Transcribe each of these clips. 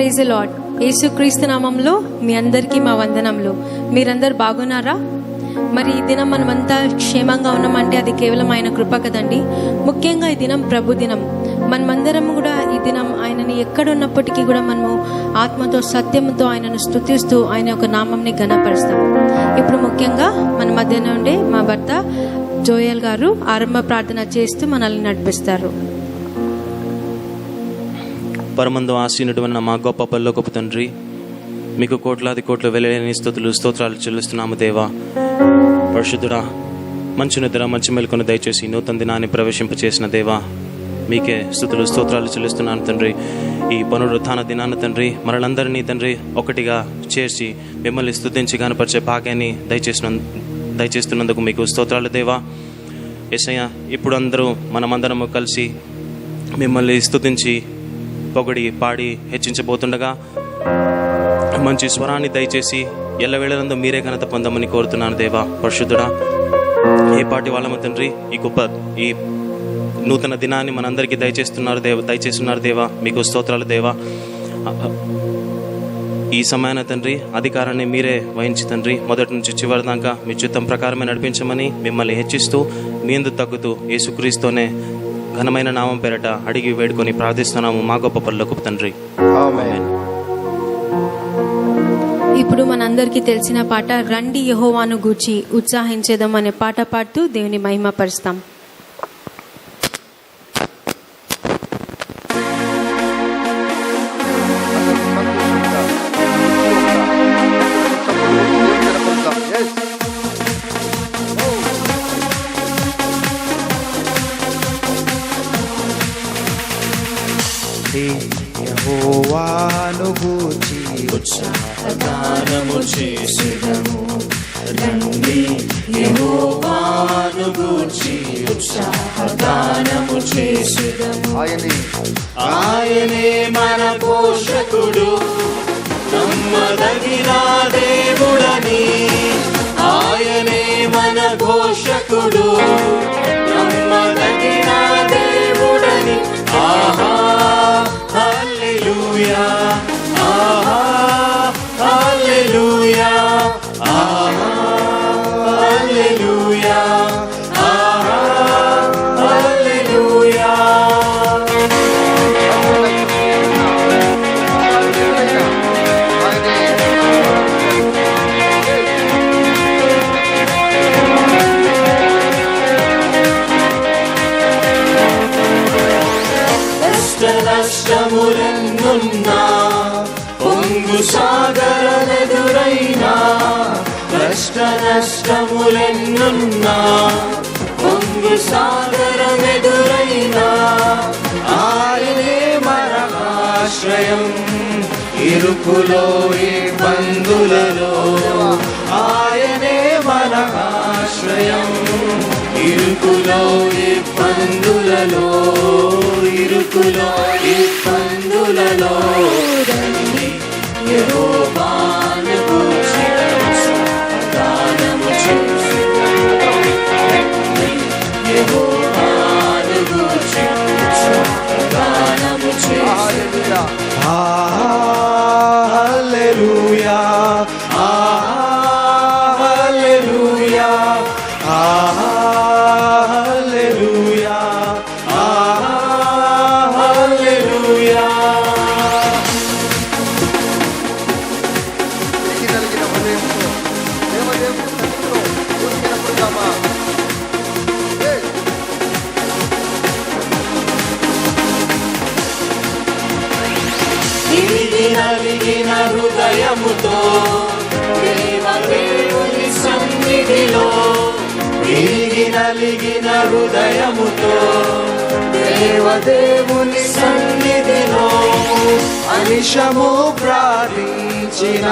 Praise the lord. యేసుక్రీస్తు నామంలో మీ అందరికీ మా వందనములు. మీరందరు బాగున్నారా? మరి ఈ దినం మనమంతా క్షేమంగా ఉన్నామంటే అది కేవలం ఆయన కృప కదండి. ముఖ్యంగా ఈ దినం ప్రభు దినం. మనమందరం కూడా ఈ దినం ఆయనని ఎక్కడున్నప్పటికీ కూడా మనము ఆత్మతో సత్యంతో ఆయనను స్తుతిస్తూ ఆయన యొక్క నామంని ఘనపరుస్తాం. ఇప్పుడు ముఖ్యంగా మన మధ్య నుండి మా భర్త జోయల్ గారు ఆరంభ ప్రార్థన చేస్తూ మనల్ని నడిపిస్తారు. పరమందు ఆశీనుడమైన మా గొప్ప పరలోకపు తండ్రి, మీకు కోట్లాది కోట్ల వెలలేని స్తోత్రాలు చెల్లిస్తున్నాము దేవా. పరిశుద్ధుడా, మంచి నిద్ర మంచి మెలకును దయచేసి నూతన దినాన్ని ప్రవేశింపచేసిన దేవా, మీకే స్తోత్రాలు చెల్లిస్తున్నాను తండ్రి. ఈ పునరుత్థాన దినాన్ని తండ్రి మనలందరినీ తండ్రి ఒకటిగా చేర్చి మిమ్మల్ని స్తుతించి గానపరిచే భాగ్యాన్ని దయచేస్తున్నందుకు మీకు స్తోత్రాలు దేవా. యేసయ్య, ఇప్పుడు మనమందరము కలిసి మిమ్మల్ని స్తుతించి పొగడి పాడి హెచ్చించబోతుండగా మంచి స్వరాన్ని దయచేసి ఎల్లవేళలందు మీరే ఘనత పొందమని కోరుతున్నాను దేవా. పరిశుద్ధుడా, ఏ పాటి వాళ్ళము తండ్రి ఈ నూతన దినాన్ని మనందరికీ దయచేస్తున్నారు దేవా. మీకు స్తోత్రాలు దేవా. ఈ సమయాన తండ్రి అధికారాన్ని మీరే వహించి తండ్రి మొదటి నుంచి చివరి దాకా మీ చిత్తం ప్రకారమే నడిపించమని మిమ్మల్ని హెచ్చిస్తూ మీ యందు తగ్గుతూ యేసుక్రీస్తునే ఘనమైన నామం పేరట అడిగి వేడుకొని ప్రార్థిస్తున్నాము మా గొప్ప పరలోకపు తండ్రి. ఆమేన్. ఇప్పుడు మనందరికీ తెలిసిన పాట రండి యెహోవాను గూర్చి ఉత్సాహించేదం అనే పాట పాడుతూ దేవుని మహిమ పరుస్తాం. యెహోవాను గూర్చి ఉత్సాహగానము చేసెదము. రండి యెహోవాను గూర్చి ఉత్సాహగానము చేసెదము. ఆయనే మన పోషకుడు, నమ్మదగిన దేవుడని. ఆయనే మన పోషకుడు, నమ్మదగిన దేవుడని. ఆహా హల్లెలూయా, ఆహా హల్లెలూయా, ఆహా హల్లెలూయా, ఆహా హల్లెలూయా. నష్టములెన్నున్నా పొంగు సాగరమెదురైనా, నష్టములెన్నున్నా పొంగు సాగరమెదురైనా, ఆయనే మనకాశ్రయం ఇరుకులో ఇబ్బందులలో. ఆయనే మనకాశ్రయం ఇరుకులో ఇబ్బందులలో, ఇరుకులో ఇబ్బందులలో. రండి యెహోవాను గూర్చి ఉత్సాహగానము చేసెదము. రండి యెహోవాను గూర్చి ఉత్సాహగానము చేసెదము. హల్లెలూయా, హల్లెలూయా, హల్లెలూయా, హల్లెలూయా. నలిగిన హృదయముతో దేవుని సన్నిధిలో, నలిగిన హృదయముతో దేవుని సన్నిధిలో అనిశము ప్రార్థించిన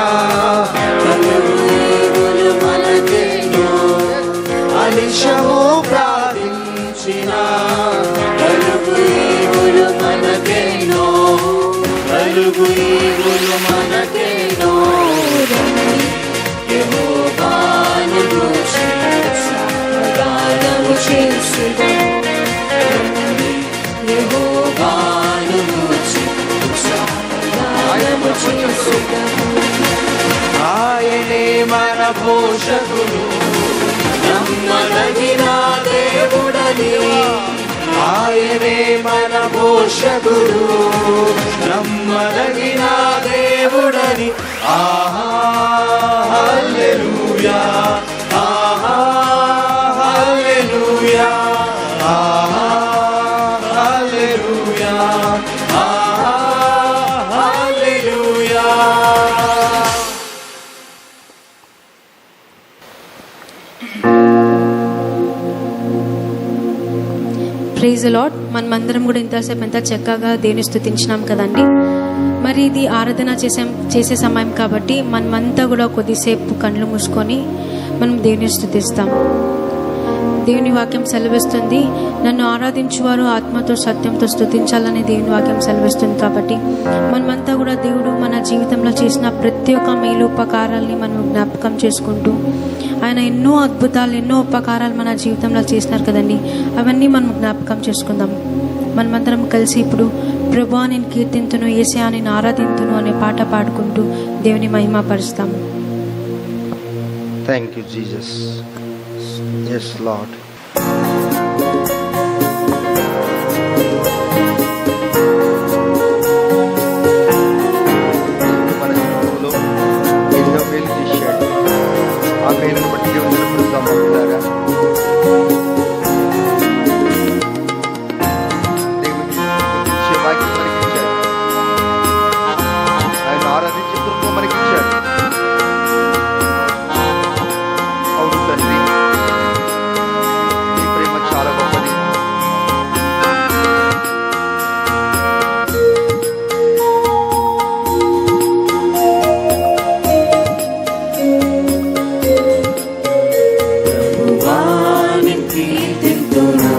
కలుగులు మనకెన్నో. అనిశము ప్రార్థించిన కలుగులు మనకెన్నో, కలుగులు మనకెన్నో. యెహోవాను గూర్చి ఉత్సాహగానము చేసెదము. యెహోవాను గూర్చి ఉత్సాహగానము పోషకుడు, నమ్మదగిన దేవుడని. ఆయనే మన పోషకుడు, నమ్మదగిన దేవుడని. ఆహా హల్లెలూయా, ఆహా హల్లెలూయా, ఆహా హల్లెలూయా, ఆహా హల్లెలూయా. Praise lord. మనమందరం కూడా ఇంతసేపు ఎంత చక్కగా దేవుని స్తుతించినాం కదండి. మరి ఇది ఆరాధన చేసే సమయం కాబట్టి మనమంతా కూడా కొద్దిసేపు కళ్ళు మూసుకొని మనం దేవుని స్తుతిస్తాం. దేవుని వాక్యం సెలవిస్తుంది, నన్ను ఆరాధించువారు ఆత్మతో సత్యంతో స్తుతించాలని దేవుని వాక్యం సెలవిస్తుంది. కాబట్టి మనమంతా కూడా దేవుడు మన జీవితంలో చేసిన ప్రతి ఒక్క మేలు ఉపకారాలని మనం జ్ఞాపకం చేసుకుంటూ, ఆయన ఎన్నో అద్భుతాలు ఎన్నో ఉపకారాలు మన జీవితంలో చేసినారు కదండి, అవన్నీ మనం జ్ఞాపకం చేసుకుందాం. మనమందరం కలిసి ఇప్పుడు ప్రభువా నేను కీర్తింతును, యేసయ్యా నేను ఆరాధింతును అనే పాట పాడుకుంటూ దేవుని మహిమపరుస్తాము. Thank you, Jesus. Yes, Lord. మన జీవితంలో ఎన్నో మేలు చేశాడు. ఆ మేలును బట్టి దేవుని నిలబడుతాం భక్తులారా. దేవుని స్తుతించే భాగ్యం మనకిచ్చాడు. ఆయన ఆరాధించే కృప మనకిచ్చాడు. అవును తండ్రి, నీ ప్రేమ చాలా గొప్పది. ప్రభువాని కీర్తింతును,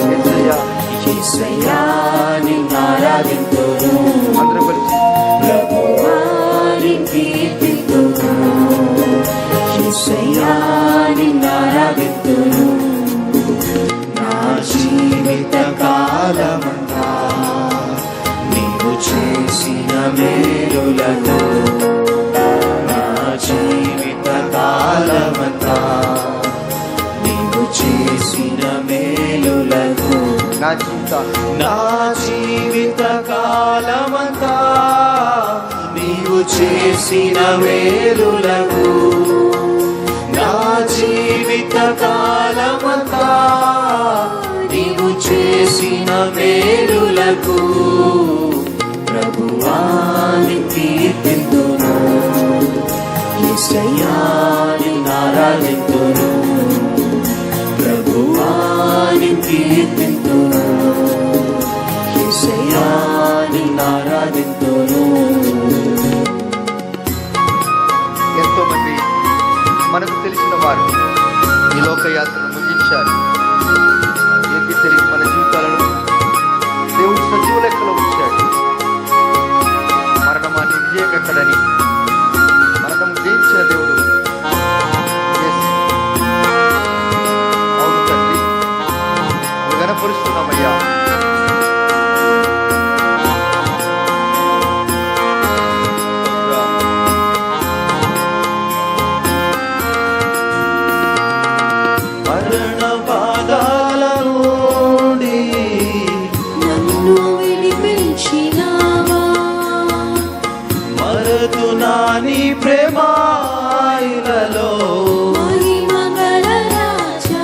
యేసయ్యా, యేసయ్యా నిన్ను ఆరాధింతును. అందరం కలిసి ప్రభువాని కీర్తింతును, యేసయ్యా నిన్ను ఆరాధింతును. నా జీవిత కాలమంతా నీవు చేసిన మేలులతో, నా జీవిత కాలమంతా నీవు చేసిన మేలులతో, నా జీవిత నా జీవిత కాలమంతా నీవు చేసిన మేలులకు, నా జీవిత కాలమంతా నీవు చేసిన మేలులకు ప్రభువాని కీర్తింతును, యేసయ్యా నిన్ను ఆరాధింతును. ప్రభువాని కీర్తింతును, యేసయ్యా నిన్ను ఆరాధింతును. ఎంతో మంది మనకు తెలిసిన వారు ఈ లోకయాత్రను ముగించారు. ఏంటి తెలియదు, మన జీవితాలను దేవుడు సజీవ లెక్కలో ఉంచాడు. మరణమాన్ని విజయమెక్కడని మరణం జయించిన దేవుడు. Yes. అవును తండ్రి, నువ్వు గణపరుస్తున్నామయ్యా. మరణ బాధల నుండి నన్ను విడిపించినావా, మరతునా నీ ప్రేమాయిలలో మహిమగల రాజా.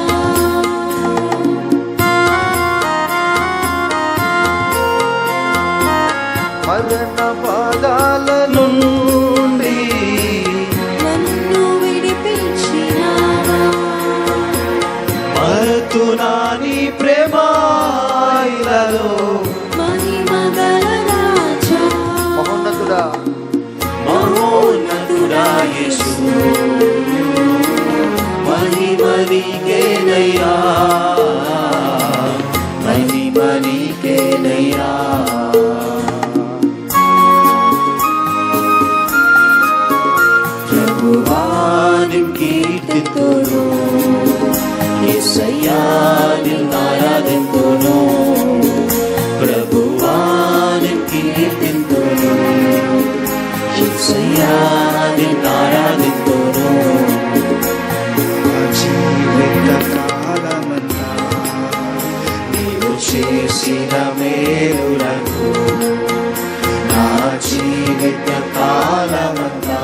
మరణ పాదాల నుండి నన్ను విడిపించినావా, మరతునా నీ ప్రేమాయిలలో మహిమగల రాజా. మహోన్నతుడా, మహోన్నతుడా యేసు, మహిమ నీకేనయ్యా, మహిమ నీకేనయ్యా. ప్రభువాని కీర్తింతును, యేసయ్యా నిన్ను ఆరాధింతును. ప్రభువాని కీర్తింతును, యేసయ్యా నిన్ను ఆరాధింతును. చేసిన మేలులకు నా జీవిత కాలమంతా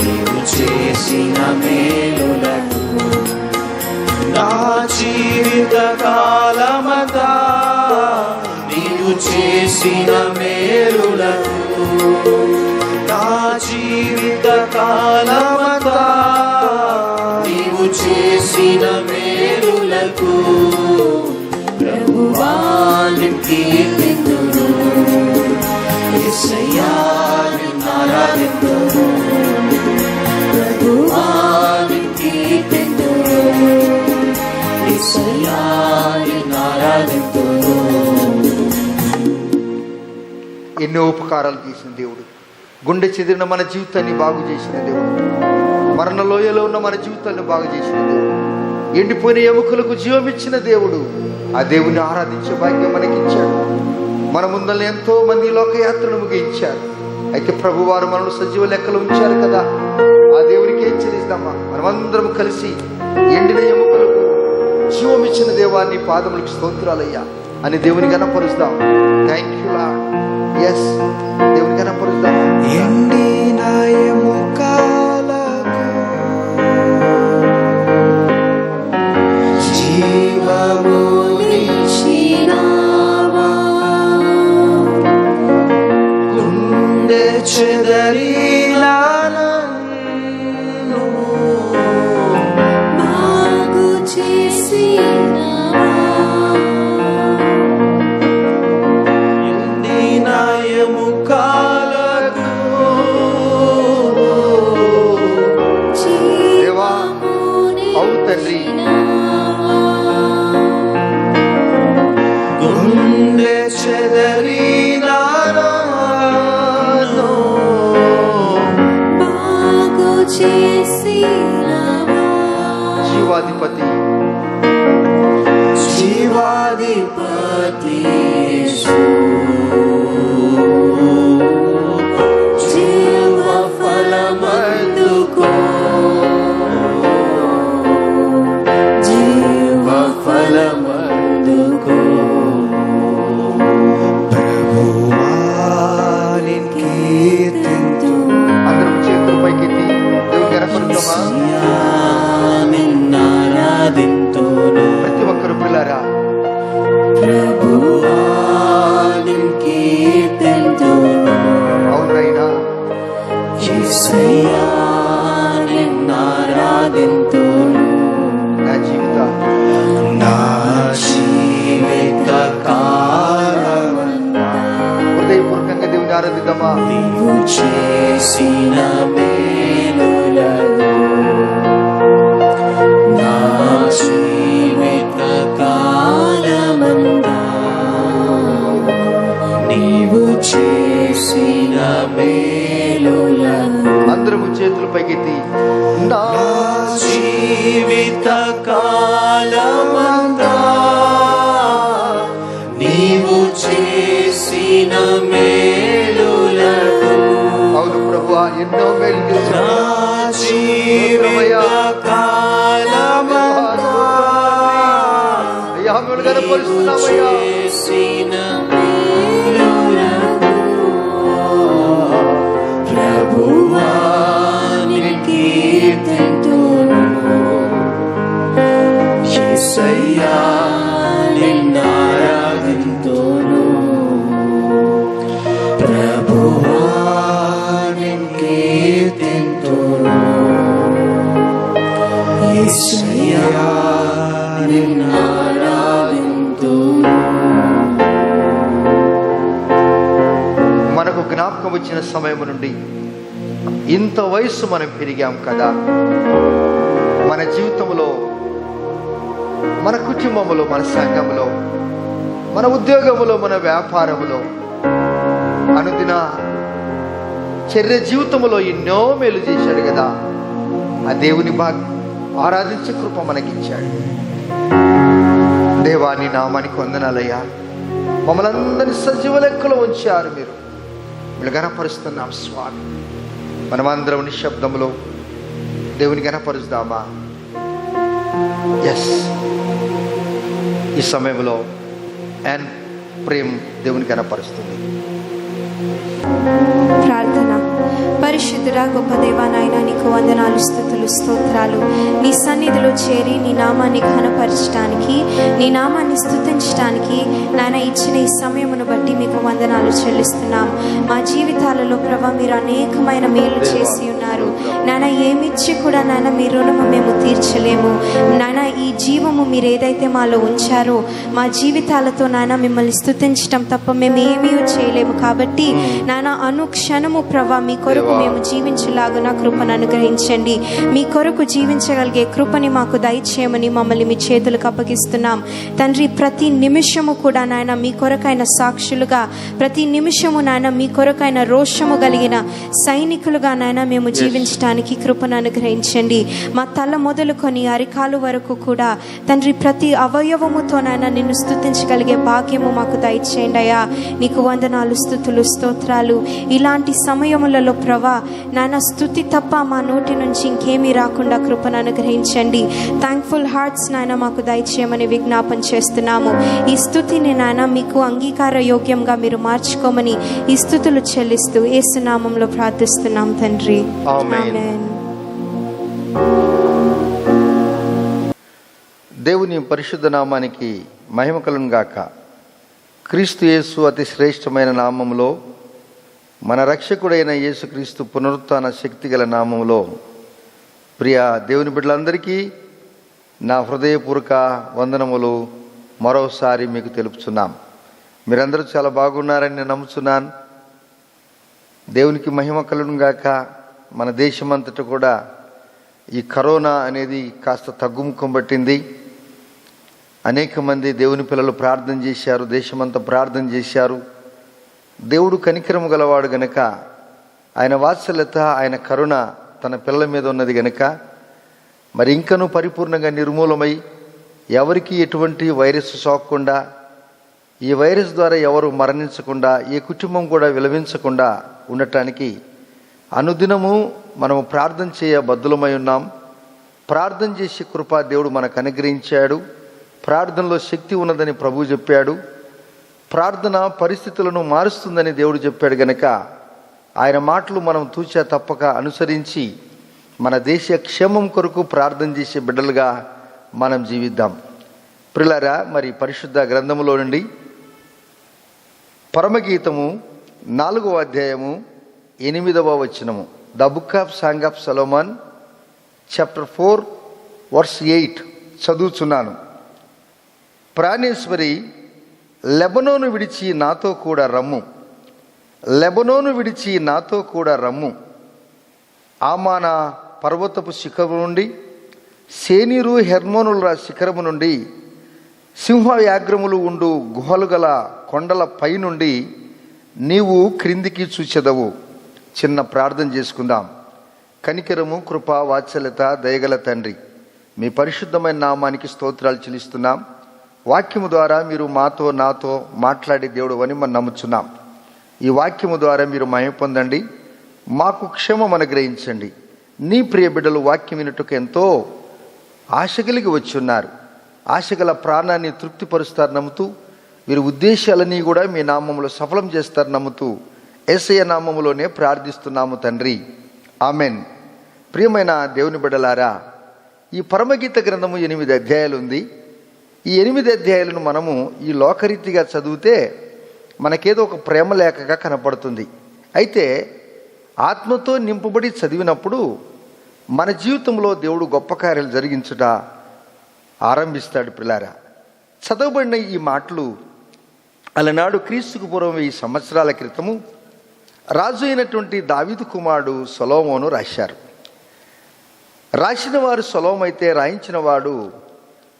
నీవు చేసిన మేలులకు నా జీవిత కాలమంతా నీవు చేసిన మేలులకు నా జీవిత కాలమంతా నీవు చేసిన మేలులకు ప్రభువా నిన్ను కీర్తింతును యేసయ్యా నిన్ను ఆరాధింతును ప్రభువా నిన్ను కీర్తింతును యేసయ్యా నిన్ను ఆరాధింతును. ఎన్నో ఉపకారాలు చేసిన దేవుడు, గుండె చెదిరిన మన జీవితాన్ని బాగు చేసిన దేవుడు, మరణ లోయలో ఉన్న మన జీవితాన్ని బాగు చేసిన దేవుడు, ఎండిపోయిన ఎముకలకు జీవం ఇచ్చిన దేవుడు. ఆ దేవుని ఆరాధించే భాగ్యం మనకిచ్చాడు. మన ముందల్ని ఎంతో మంది లోకయాత్రను ముగించారు. అయితే ప్రభువారు మనల్ని సజీవ లెక్కలు ఉంచారు కదా, ఆ దేవునికి ఏం చెల్లిస్తామా? మనమందరం కలిసి ఎండిన ఎముకలకు జీవం ఇచ్చిన దేవాన్ని పాదములకు స్తోత్రాలయ్యా అని దేవుని గణపరుస్తాం. Thank you Lord. ఎస్, దేవుని గణపరుస్తాం. ఎండిన ఎముకలకు జీవమునిచ్చినావా, గుండె చెదరిన నన్ను బాగు చేసినావా, ఎండిన ఎముకలకు దేవా, అవును తండ్రి, గుండె చెదరిన నన్ను బాగు చేసినావా, జీవాధిపతి జీవాధిపతి యేసు, జీవ ఫలమందుకో, జీవ ఫలమందుకో. ప్రభువా నిన్ను కీర్తింతును అందరం చేతులు పైకెత్తి దేవుని గణపరుస్తామా? నిన్ను ఆరాధింతును. ప్రతి ఒక్కరు పిల్లారా, ప్రభువా నిన్ను కీర్తింతును. అవునైనా యేసయ్యా నిన్ను ఆరాధింతును. నా జీవిత కాలమంతా హృదయపూర్వకంగా దేవుని ఆరాధిద్దామా? నీవు చేసిన మేలులను నా జీవిత కాలమంతా నీవు చేసిన మేలులను అందరము చేతులు పైకెత్తి నా జీవిత కాలమంతా నీవు చేసిన మేలులకు అవును ప్రభువా, ఎన్నో మేలు నా చేశావు. జీవిత కాలమంతా అయ్యా, మిమ్మల్ని గణపరుస్తున్నామయ్యా. చేసిన మేలులకు ప్రభువా నిన్ను కీర్తింతును. యేసయ్యా నిన్ను ఆరాధింతును. ప్రభువా నిన్ను కీర్తింతును. యేసయ్యా నిన్ను ఆరాధింతును. మనకు జ్ఞాపకం వచ్చిన సమయం నుండి ఇంత వయసు మనం పెరిగాం కదా. మన జీవితంలో, మన కుటుంబంలో, మన సంఘంలో, మన ఉద్యోగంలో, మన వ్యాపారంలో, అనుదిన చర్య జీవితంలో ఎన్నో మేలు చేశాడు కదా. ఆ దేవుని ఆరాధించే కృప మనకిచ్చాడు. దేవాని నామానికి వందనాలయ్యా. మమ్మల్ని అందరినీ సజీవ లెక్కలో ఉంచారు. మీరు గణపరుస్తున్నాం స్వామి. మనమందరం నిశ్శబ్దంలో దేవుని గణపరుస్తామా? ఎస్, ఈ సమయంలో అండ్ ప్రేమ్ దేవుని కనపరుస్తుంది. ప్రార్థన. పరిశుద్ధుడా, గొప్ప దేవా, నాయనా నీకు వందనాలు, స్తుతులు, స్తోత్రాలు. నీ సన్నిధిలో చేరి నీ నామాన్ని ఘనపరచడానికి, నీ నామాన్ని స్తుతించడానికి నాయన ఇచ్చిన ఈ సమయమును బట్టి మీకు వందనాలు చెల్లిస్తున్నాం. మా జీవితాలలో ప్రభా మీరు అనేకమైన మేలు చేసి ఉన్నారు నాయన. ఏమిచ్చి కూడా నాయన మీ రుణము మేము తీర్చలేము నాయన. ఈ జీవము మీరు ఏదైతే మాలో ఉంచారో మా జీవితాలతో నాయన మిమ్మల్ని స్తుతించటం తప్ప మేము ఏమీ చేయలేము. కాబట్టి నాయన అనుక్షణము ప్రభా మీ కొరకు మేము జీవించలాగున కృపను అనుగ్రహించండి. మీ కొరకు జీవించగలిగే కృపని మాకు దయచేయమని మమ్మల్ని మీ చేతులకు అప్పగిస్తున్నాం తండ్రి. ప్రతి నిమిషము కూడా నాయన మీ కొరకైన సాక్షులుగా, ప్రతి నిమిషము నాయన మీ కొరకైన రోషము కలిగిన సైనికులుగా నాయన మేము జీవించడానికి కృపను అనుగ్రహించండి. మా తల మొదలుకొని అరికాలు వరకు కూడా తండ్రి ప్రతి అవయవముతో నాయన నిన్ను స్తుతించగలిగే భాగ్యము మాకు దయచేయండి అయ్యా. నీకు వందనాలు, స్తుతులు, స్తోత్రాలు. ఇలాంటి సమయములలో ప్రభా నాయన స్తుతి తప్ప మా నోటి నుంచి ఇంకేమీ రాకుండా కృపను అనుగ్రహించండి. థ్యాంక్ఫుల్ హార్ట్స్ నాయన మాకు దయచేయమని విజ్ఞాపన చేస్తున్నాము. ఈ స్తుతిని నాయన మీకు అంగీకార యోగ్యంగా మీరు మార్చుకోమని ఈ స్తుతులు చెల్లిస్తూ యేసు నామములో ప్రార్థిస్తున్నాం తండ్రి. ఆమేన్. ఆమేన్. దేవుని పరిశుద్ధ నామానికి మహిమ కలుగును గాక. క్రీస్తు యేసు అతి శ్రేష్టమైన నామములో, మన రక్షకుడైన యేసుక్రీస్తు పునరుత్థాన శక్తి గల నామములో ప్రియ దేవుని బిడ్డలందరికీ నా హృదయపూర్వక వందనములు మరోసారి మీకు తెలుపుచున్నాం. మీరందరూ చాలా బాగున్నారని నేను నమ్ముచున్నాను. దేవునికి మహిమ కలుగును గాక. మన దేశమంతటా కూడా ఈ కరోనా అనేది కాస్త తగ్గుముఖం పట్టింది. అనేక మంది దేవుని పిల్లలు ప్రార్థన చేశారు, దేశమంతా ప్రార్థన చేశారు. దేవుడు కనికరము గలవాడు గనక, ఆయన వాత్సల్యత, ఆయన కరుణ తన పిల్లల మీద ఉన్నది గనక మరి ఇంకనూ పరిపూర్ణంగా నిర్మూలమై ఎవరికి ఎటువంటి వైరస్ సోకకుండా, ఈ వైరస్ ద్వారా ఎవరు మరణించకుండా, ఏ కుటుంబం కూడా విలవించకుండా ఉండటానికి అనుదినము మనము ప్రార్థన చేయ బద్దులమై ఉన్నాం. ప్రార్థన చేసే కృప దేవుడు మనకు అనుగ్రహించాడు. ప్రార్థనలో శక్తి ఉన్నదని ప్రభువు చెప్పాడు. ప్రార్థన పరిస్థితులను మారుస్తుందని దేవుడు చెప్పాడు గనక ఆయన మాటలు మనం తూచా తప్పక అనుసరించి మన దేశ క్షేమం కొరకు ప్రార్థన చేసే బిడ్డలుగా మనం జీవిద్దాం. ప్రియులారా, మరి పరిశుద్ధ గ్రంథములో నుండి పరమగీతము 4వ అధ్యాయము 8వ వచనము, the book of song of Solomon chapter 4 verse 8 చదువుచున్నాను. ప్రాణేశ్వరి, లెబనోను విడిచి నాతో కూడా రమ్ము, లెబనోను విడిచి నాతో కూడా రమ్ము. ఆమాన పర్వతపు శిఖరము నుండి, సేనీరు హెర్మోనుల శిఖరము నుండి, సింహవ్యాఘ్రములు ఉండు గుహలు గల కొండల పై నుండి నీవు క్రిందికి చూచెదవు. చిన్న ప్రార్థన చేసుకుందాం. కనికరము, కృప, వాత్సల్యత, దయగల తండ్రి, మీ పరిశుద్ధమైన నామానికి స్తోత్రాలు చెల్లిస్తున్నాం. వాక్యము ద్వారా మీరు మాతో నాతో మాట్లాడే దేవుడు అని మనం నమ్ముచున్నాం. ఈ వాక్యము ద్వారా మీరు మహిమ పొందండి, మాకు క్షేమం అనుగ్రహించండి. నీ ప్రియ బిడ్డలు వాక్యం వినుటకు ఎంతో ఆశ కలిగి వచ్చి ఉన్నారు. ఆశగల ప్రాణాన్ని తృప్తిపరుస్తారు నమ్ముతూ, వీరి ఉద్దేశాలని కూడా మీ నామములో సఫలం చేస్తారు నమ్ముతూ యేసయ్య నామములోనే ప్రార్థిస్తున్నాము తండ్రి. ఆమెన్. ప్రియమైన దేవుని బిడ్డలారా, ఈ పరమగీత గ్రంథము 8 అధ్యాయాలు ఉంది. ఈ 8 అధ్యాయాలను మనము ఈ లోకరీతిగా చదివితే మనకేదో ఒక ప్రేమ లేఖగా కనపడుతుంది. అయితే ఆత్మతో నింపబడి చదివినప్పుడు మన జీవితంలో దేవుడు గొప్ప కార్యాలు జరిగించుట ఆరంభిస్తాడు. పిల్లారా, చదవబడిన ఈ మాటలు అలనాడు క్రీస్తుకు పూర్వం 1000 సంవత్సరాల క్రితము రాజు అయినటువంటి దావీదు కుమారుడు సొలొమోను రాశారు. రాసిన వారు సొలొమోను అయితే రాయించిన వాడు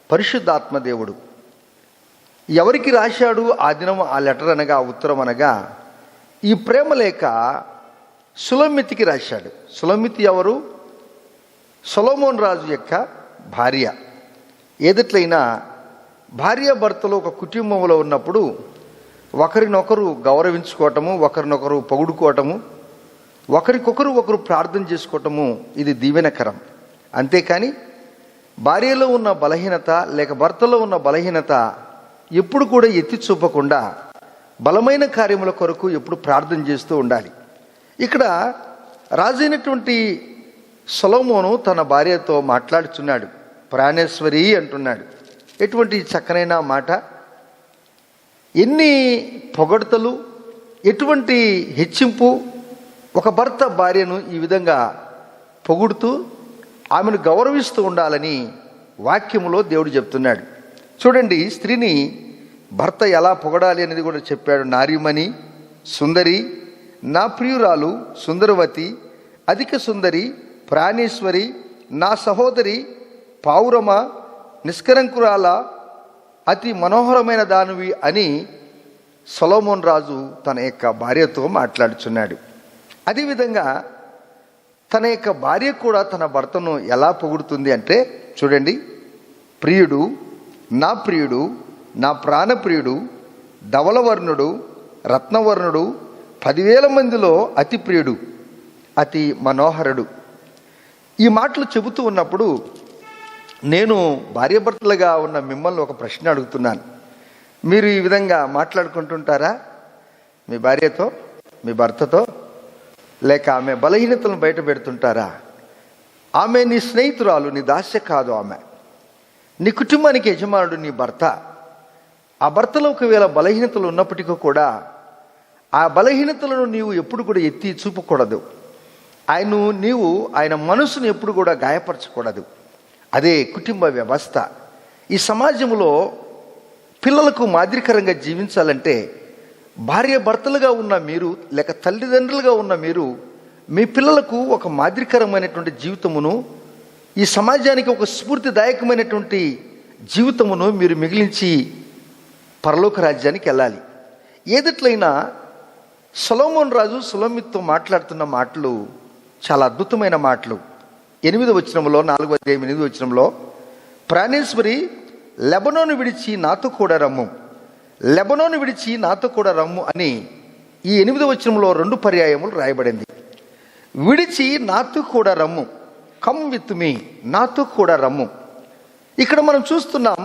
పరిశుద్ధాత్మ దేవుడు. ఎవరికి రాశాడు ఆ దినం ఆ లెటర్ అనగా, ఆ ఉత్తరం అనగా, ఈ ప్రేమ లేఖ సులమితికి రాశాడు. సులమితి ఎవరు? సొలొమోను రాజు యొక్క భార్య. ఏదట్లయినా భార్యాభర్తలు ఒక కుటుంబంలో ఉన్నప్పుడు ఒకరినొకరు గౌరవించుకోవటము, ఒకరినొకరు పొగుడుకోవటము, ఒకరికొకరు ప్రార్థన చేసుకోవటము ఇది దీవెనకరం. అంతేకాని భార్యలో ఉన్న బలహీనత లేక భర్తలో ఉన్న బలహీనత ఎప్పుడు కూడా ఎత్తి చూపకుండా బలమైన కార్యముల కొరకు ఎప్పుడు ప్రార్థన చేస్తూ ఉండాలి. ఇక్కడ రాజైనటువంటి సొలొమోను తన భార్యతో మాట్లాడుచున్నాడు. ప్రాణేశ్వరి అంటున్నాడు. ఎటువంటి చక్కనైన మాట, ఎన్ని పొగడ్తలు, ఎటువంటి హెచ్చింపు. ఒక భర్త భార్యను ఈ విధంగా పొగుడుతూ ఆమెను గౌరవిస్తూ ఉండాలని వాక్యములో దేవుడు చెప్తున్నాడు. చూడండి, స్త్రీని భర్త ఎలా పొగడాలి అనేది కూడా చెప్పాడు. నారీమణి, సుందరి, నా ప్రియురాలు, సుందరవతి, అధిక సుందరి, ప్రాణేశ్వరి, నా సహోదరి, పావురమ, నిష్కరంకురాల, అతి మనోహరమైన దానివి అని సొలొమోను రాజు తన యొక్క భార్యతో మాట్లాడుచున్నాడు. అదేవిధంగా తన యొక్క భార్య కూడా తన భర్తను ఎలా పొగుడుతుంది అంటే చూడండి, ప్రియుడు, నా ప్రాణప్రియుడు, ధవలవర్ణుడు, రత్నవర్ణుడు, 10,000 మందిలో అతి ప్రియుడు, అతి మనోహరుడు. ఈ మాటలు చెబుతూ ఉన్నప్పుడు నేను భార్యాభర్తలుగా ఉన్న మిమ్మల్ని ఒక ప్రశ్న అడుగుతున్నాను. మీరు ఈ విధంగా మాట్లాడుకుంటుంటారా మీ భార్యతో, మీ భర్తతో? లేక ఆమె బలహీనతలను బయట పెడుతుంటారా? ఆమె నీ స్నేహితురాలు, నీ దాస్య కాదు. ఆమె నీ కుటుంబానికి యజమానుడు నీ భర్త. ఆ భర్తలో ఒకవేళ బలహీనతలు ఉన్నప్పటికీ కూడా ఆ బలహీనతలను నీవు ఎప్పుడు కూడా ఎత్తి చూపకూడదు. ఆయన మనసును ఎప్పుడు కూడా గాయపరచకూడదు. అదే కుటుంబ వ్యవస్థ. ఈ సమాజంలో పిల్లలకు మాదిరికరంగా జీవించాలంటే భార్య భర్తలుగా ఉన్న మీరు, లేక తల్లిదండ్రులుగా ఉన్న మీరు, మీ పిల్లలకు ఒక మాదిరికరమైనటువంటి జీవితమును, ఈ సమాజానికి ఒక స్ఫూర్తిదాయకమైనటువంటి జీవితమును మీరు మిగిలించి పరలోక రాజ్యానికి వెళ్ళాలి. ఏదిట్లయినా సొలొమోను రాజు సులమిత్తో మాట్లాడుతున్న మాటలు చాలా అద్భుతమైన మాటలు. 8వ వచనంలో, 4వ అధ్యాయం 8వ వచనంలో, ప్రాణేశ్వరి, లెబనోను విడిచి నాతో కూడా రమ్ము, లెబనోను విడిచి నాతో కూడా రమ్ము అని ఈ 8వ వచనంలో 2 పర్యాయములు రాయబడింది. విడిచి నాతో కూడా రమ్ము, కమ్ విత్ మీ, నాతో కూడా రమ్ము. ఇక్కడ మనం చూస్తున్నాం,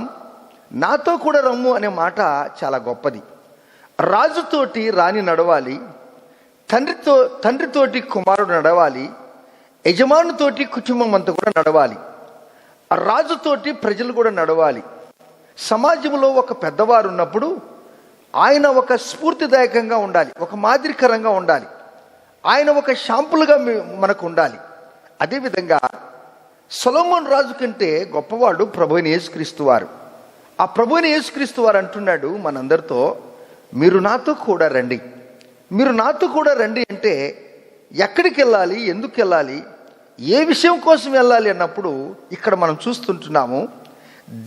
నాతో కూడా రమ్ము అనే మాట చాలా గొప్పది. రాజుతోటి రాణి నడవాలి, తండ్రితోటి కుమారుడు నడవాలి, యజమానుతోటి కుటుంబం అంతా కూడా నడవాలి, రాజుతోటి ప్రజలు కూడా నడవాలి. సమాజంలో ఒక పెద్దవారు ఉన్నప్పుడు ఆయన ఒక స్ఫూర్తిదాయకంగా ఉండాలి, ఒక మాదిరికరంగా ఉండాలి, ఆయన ఒక షాంపుల్గా మనకు ఉండాలి. అదేవిధంగా సొలొమోను రాజు కంటే గొప్పవాడు ప్రభువైన యేసుక్రీస్తు వారు. ఆ ప్రభువైన యేసుక్రీస్తు వారు అంటున్నాడు మనందరితో, మీరు నాతో కూడా రండి. మీరు నాతో కూడా రండి అంటే ఎక్కడికి వెళ్ళాలి, ఎందుకు వెళ్ళాలి, ఏ విషయం కోసం వెళ్ళాలి అన్నప్పుడు ఇక్కడ మనం చూస్తుంటున్నాము.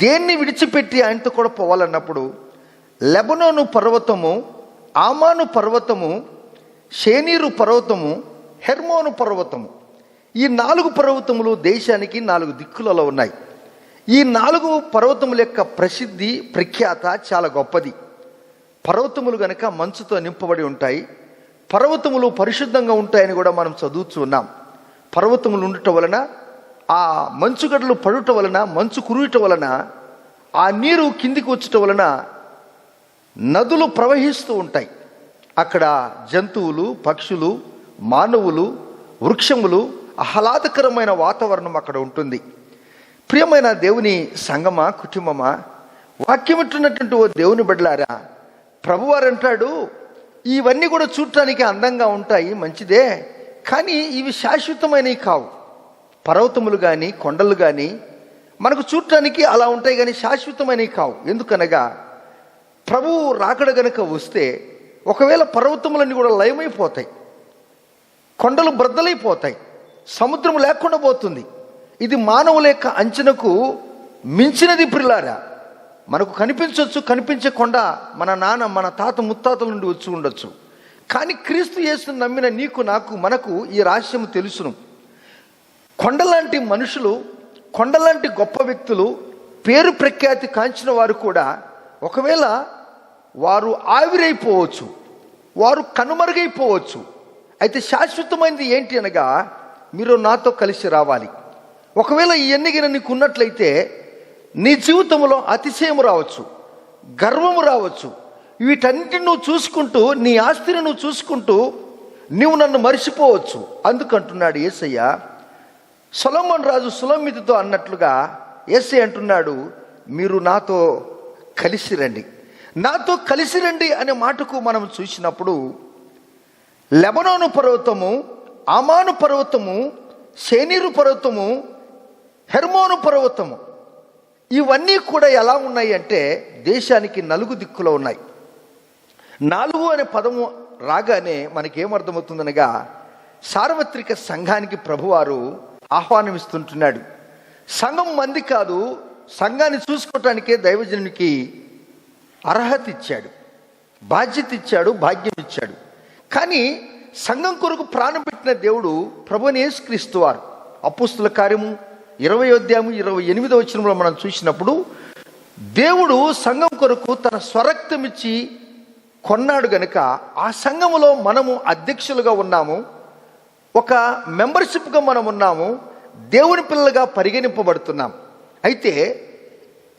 దేన్ని విడిచిపెట్టి ఆయనతో కూడా పోవాలన్నప్పుడు లెబనోను పర్వతము, ఆమాను పర్వతము, షేనీరు పర్వతము, హెర్మోను పర్వతము, ఈ 4 పర్వతములు దేశానికి 4 దిక్కులలో ఉన్నాయి. ఈ 4 పర్వతముల యొక్క ప్రసిద్ధి, ప్రఖ్యాత చాలా గొప్పది. పర్వతములు గనక మంచుతో నింపబడి ఉంటాయి. పర్వతములు పరిశుద్ధంగా ఉంటాయని కూడా మనం చదువుతూ ఉన్నాం. పర్వతములు ఉండటం వలన, ఆ మంచుగడ్డలు పడుట వలన, మంచు కురుయటం వలన, ఆ నీరు కిందికి వచ్చటం వలన నదులు ప్రవహిస్తూ ఉంటాయి. అక్కడ జంతువులు, పక్షులు, మానవులు, వృక్షములు, ఆహ్లాదకరమైన వాతావరణం అక్కడ ఉంటుంది. ప్రియమైన దేవుని సంగమా, కుటుంబమా, వాక్యమిట్టున్నటువంటి ఓ దేవుని బిడ్డలారా, ప్రభువారు అంటాడు, ఇవన్నీ కూడా చూడటానికి అందంగా ఉంటాయి, మంచిదే, కానీ ఇవి శాశ్వతమైనవి కావు. పర్వతములు కానీ కొండలు కానీ మనకు చూడటానికి అలా ఉంటాయి, కానీ శాశ్వతమైనవి కావు. ఎందుకనగా ప్రభువు రాకడ గనక వస్తే ఒకవేళ పర్వతములన్నీ కూడా లయమైపోతాయి, కొండలు బ్రద్దలైపోతాయి, సముద్రం లేకుండా పోతుంది. ఇది మానవుల యొక్క అంచనకు మించినది. ప్రియులారా, మనకు కనిపించవచ్చు, కనిపించకుండా మన నాన్న, మన తాత ముత్తాతల నుండి వచ్చి ఉండొచ్చు. కానీ క్రీస్తు యేసును నమ్మిన నీకు, నాకు, మనకు ఈ రహస్యం తెలుసును. కొండలాంటి మనుషులు, కొండలాంటి గొప్ప వ్యక్తులు, పేరు ప్రఖ్యాతి కాంచిన వారు కూడా ఒకవేళ వారు ఆవిరైపోవచ్చు, వారు కనుమరుగైపోవచ్చు. అయితే శాశ్వతమైనది ఏంటి అనగా, మీరు నాతో కలిసి రావాలి. ఒకవేళ ఈ ఎన్నికన నీకు ఉన్నట్లయితే నీ జీవితంలో అతిశయం రావచ్చు, గర్వము రావచ్చు. వీటన్నిటిని నువ్వు చూసుకుంటూ, నీ ఆస్తిని నువ్వు చూసుకుంటూ నువ్వు నన్ను మరిచిపోవచ్చు. అందుకంటున్నాడు యేసయ్య, సొలొమోను రాజు సులమితితో అన్నట్లుగా యేసయ్య అంటున్నాడు, మీరు నాతో కలిసి రండి. నాతో కలిసి రండి అనే మాటకు మనం చూసినప్పుడు లెబనోను పర్వతము, ఆమాను పర్వతము, శేనీరు పర్వతము, హెర్మోను పర్వతము, ఇవన్నీ కూడా ఎలా ఉన్నాయి అంటే దేశానికి నలుగు దిక్కులో ఉన్నాయి. 4 అనే పదము రాగానే మనకేమర్థమవుతుందనగా సార్వత్రిక సంఘానికి ప్రభువారు ఆహ్వానం ఇస్తుంటున్నాడు. సంఘం మంది కాదు, సంఘాన్ని చూసుకోవటానికే దైవజనునికి అర్హత ఇచ్చాడు, బాధ్యత ఇచ్చాడు, భాగ్యం ఇచ్చాడు. కానీ సంఘం కొరకు ప్రాణం పెట్టిన దేవుడు ప్రభువైన యేసుక్రీస్తు వారు అపోస్తుల కార్యము 20వ అధ్యాయము 28వ వచనంలో మనం చూసినప్పుడు దేవుడు సంఘం కొరకు తన స్వరక్తం ఇచ్చి కొన్నాడు గనుక ఆ సంఘములో మనము అధ్యక్షులుగా ఉన్నాము, ఒక మెంబర్షిప్గా మనం ఉన్నాము, దేవుని పిల్లలుగా పరిగణింపబడుతున్నాం. అయితే